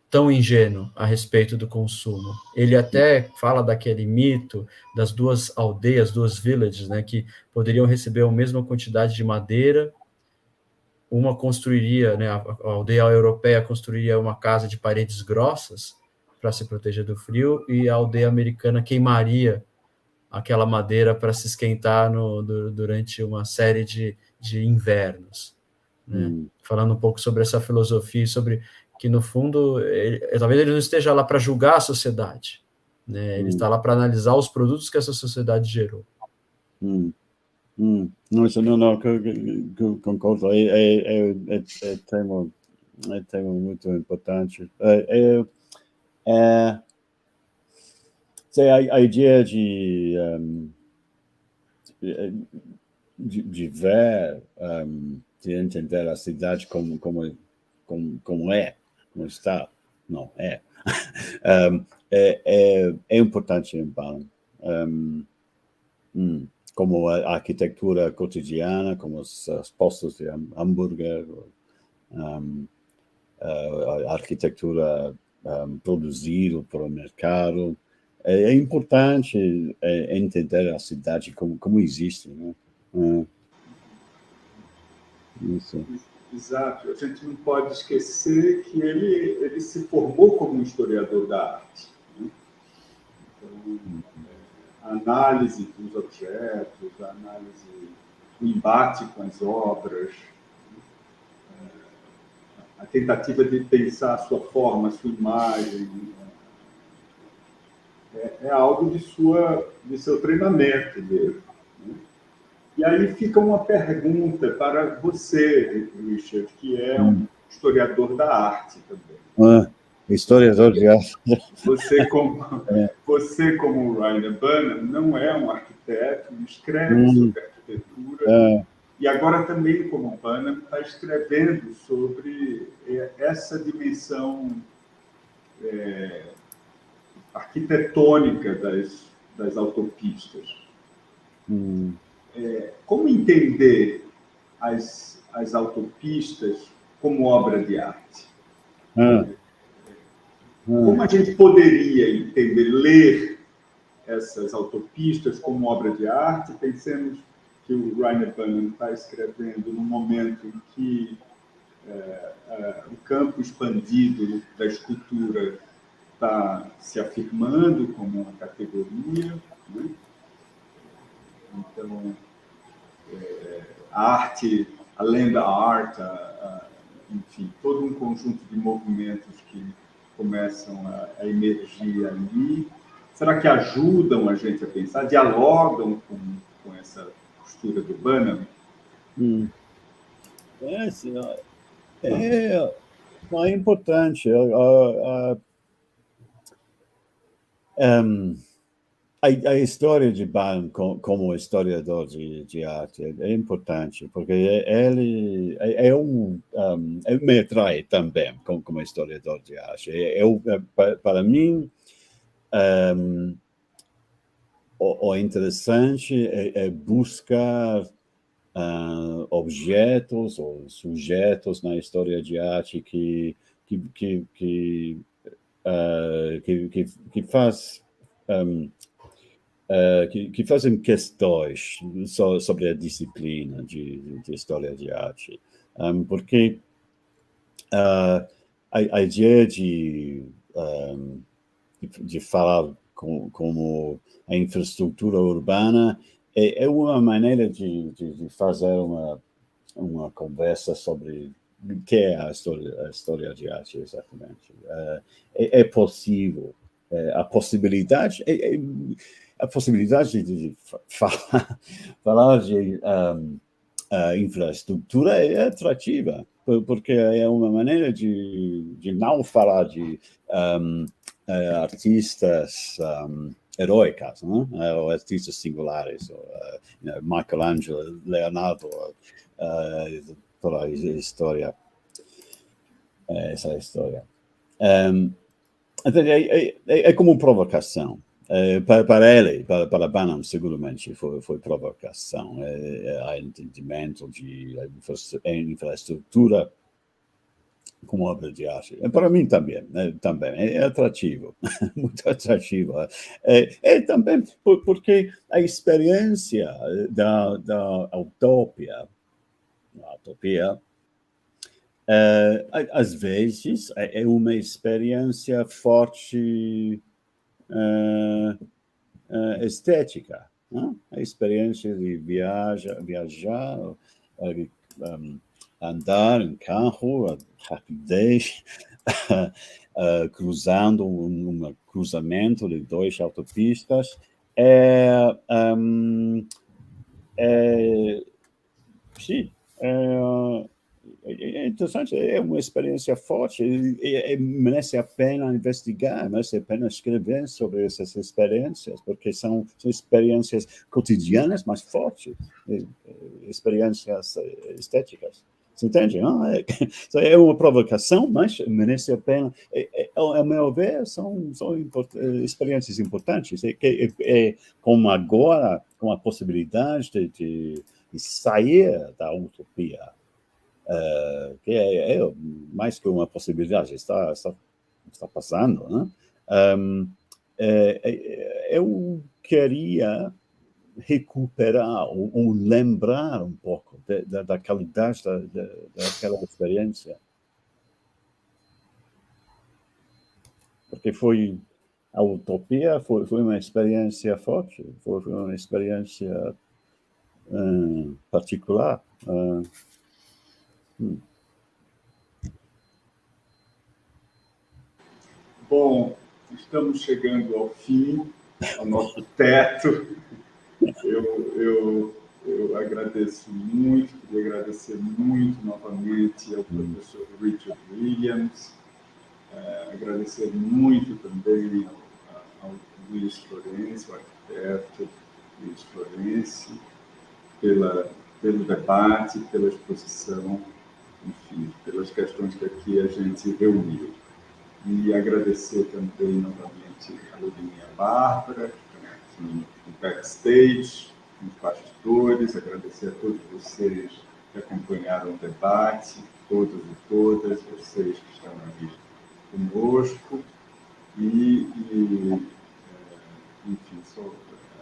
tão ingênuo a respeito do consumo. Ele até fala daquele mito das duas aldeias, duas villages, né, que poderiam receber a mesma quantidade de madeira. Uma construiria, né, a aldeia europeia construiria uma casa de paredes grossas para se proteger do frio, e a aldeia americana queimaria aquela madeira para se esquentar durante uma série de invernos. Né? Falando um pouco sobre essa filosofia, sobre que, no fundo, talvez ele não esteja lá para julgar a sociedade, né? Ele está lá para analisar os produtos que essa sociedade gerou. Não, concordo. É tema muito importante. A ideia de ver, de entender a cidade como está, não é. É importante em Banham. Como a arquitetura cotidiana, como os postos de hambúrguer, a arquitetura produzida para o mercado. É importante entender a cidade como existe, né? Isso. Exato. A gente não pode esquecer que ele se formou como um historiador da arte. Né? Então, a análise dos objetos, a análise do embate com as obras, a tentativa de pensar a sua forma, a sua imagem, é algo de seu treinamento mesmo. Né? E aí fica uma pergunta para você, Richard, que é um historiador da arte também. Historiador de arte. Você, como o Reyner Banham, não é um arquiteto, escreve sobre arquitetura, e agora também, como o Banham, está escrevendo sobre essa dimensão arquitetônica das autopistas. Como entender as autopistas como obra de arte? Como a gente poderia entender, ler essas autopistas como obra de arte? Pensemos que o Reyner Banham está escrevendo no momento em que o campo expandido da escultura está se afirmando como uma categoria, né? Então, a arte, a land art, enfim, todo um conjunto de movimentos que começam a emergir ali. Será que ajudam a gente a pensar, dialogam com essa postura do Banham? É importante. a história de Banham como historiador de arte é importante, porque ele me atrai também como historiador de arte. Para mim, o interessante é buscar objetos ou sujeitos na história de arte que fazem questões sobre a disciplina de história de arte, porque a ideia de falar como a infraestrutura urbana é uma maneira de fazer uma conversa sobre o que é a história de arte, exatamente. É possível, a possibilidade de falar de infraestrutura é atrativa, porque é uma maneira de não falar de artistas heróicas, ou artistas singulares, Michelangelo, Leonardo, toda a história, essa história. Então, é como provocação. Para ele, para Banham, seguramente foi provocação. Há entendimento de infraestrutura como obra de arte. Para mim também é atrativo, muito atrativo. Também porque a experiência da autopia, às vezes é uma experiência forte estética, a experiência de viajar, andar em carro, a rapidez, cruzando um cruzamento de 2 autopistas, sim, é interessante, é uma experiência forte, merece a pena investigar, merece a pena escrever sobre essas experiências, porque são experiências cotidianas, mas fortes, experiências estéticas. Você entende? Não? É uma provocação, mas merece a pena. A meu ver, são experiências importantes. Como agora, com a possibilidade de sair da utopia, que é mais que uma possibilidade, está passando, né? Eu queria recuperar ou lembrar um pouco da qualidade daquela experiência, porque a utopia foi uma experiência forte, foi uma experiência particular. Bom, estamos chegando ao fim, ao nosso teto. Eu agradeço muito, queria agradecer muito novamente ao professor Richard Williams, agradecer muito também ao Luiz Florencio, o arquiteto Luiz Florencio, pelo debate, pela exposição, enfim, pelas questões que aqui a gente reuniu. E agradecer também novamente a Lourinha Bárbara, aqui no backstage, nos bastidores, agradecer a todos vocês que acompanharam o debate, todos e todas, vocês que estão aqui conosco, enfim,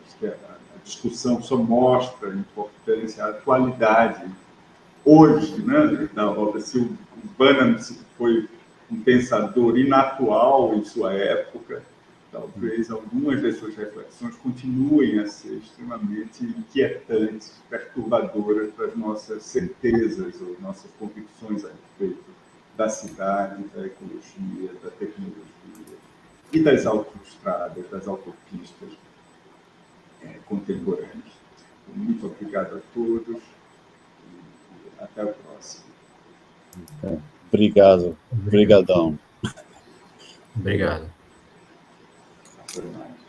acho que a discussão só mostra a importância, a atualidade hoje, né, da obra. Se o Banham foi um pensador inatual em sua época, talvez algumas das suas reflexões continuem a ser extremamente inquietantes, perturbadoras para as nossas certezas ou nossas convicções a respeito da cidade, da ecologia, da tecnologia e das autoestradas, das autopistas contemporâneas. Muito obrigado a todos e até a próxima. Obrigado. Obrigadão. Obrigado. Até mais.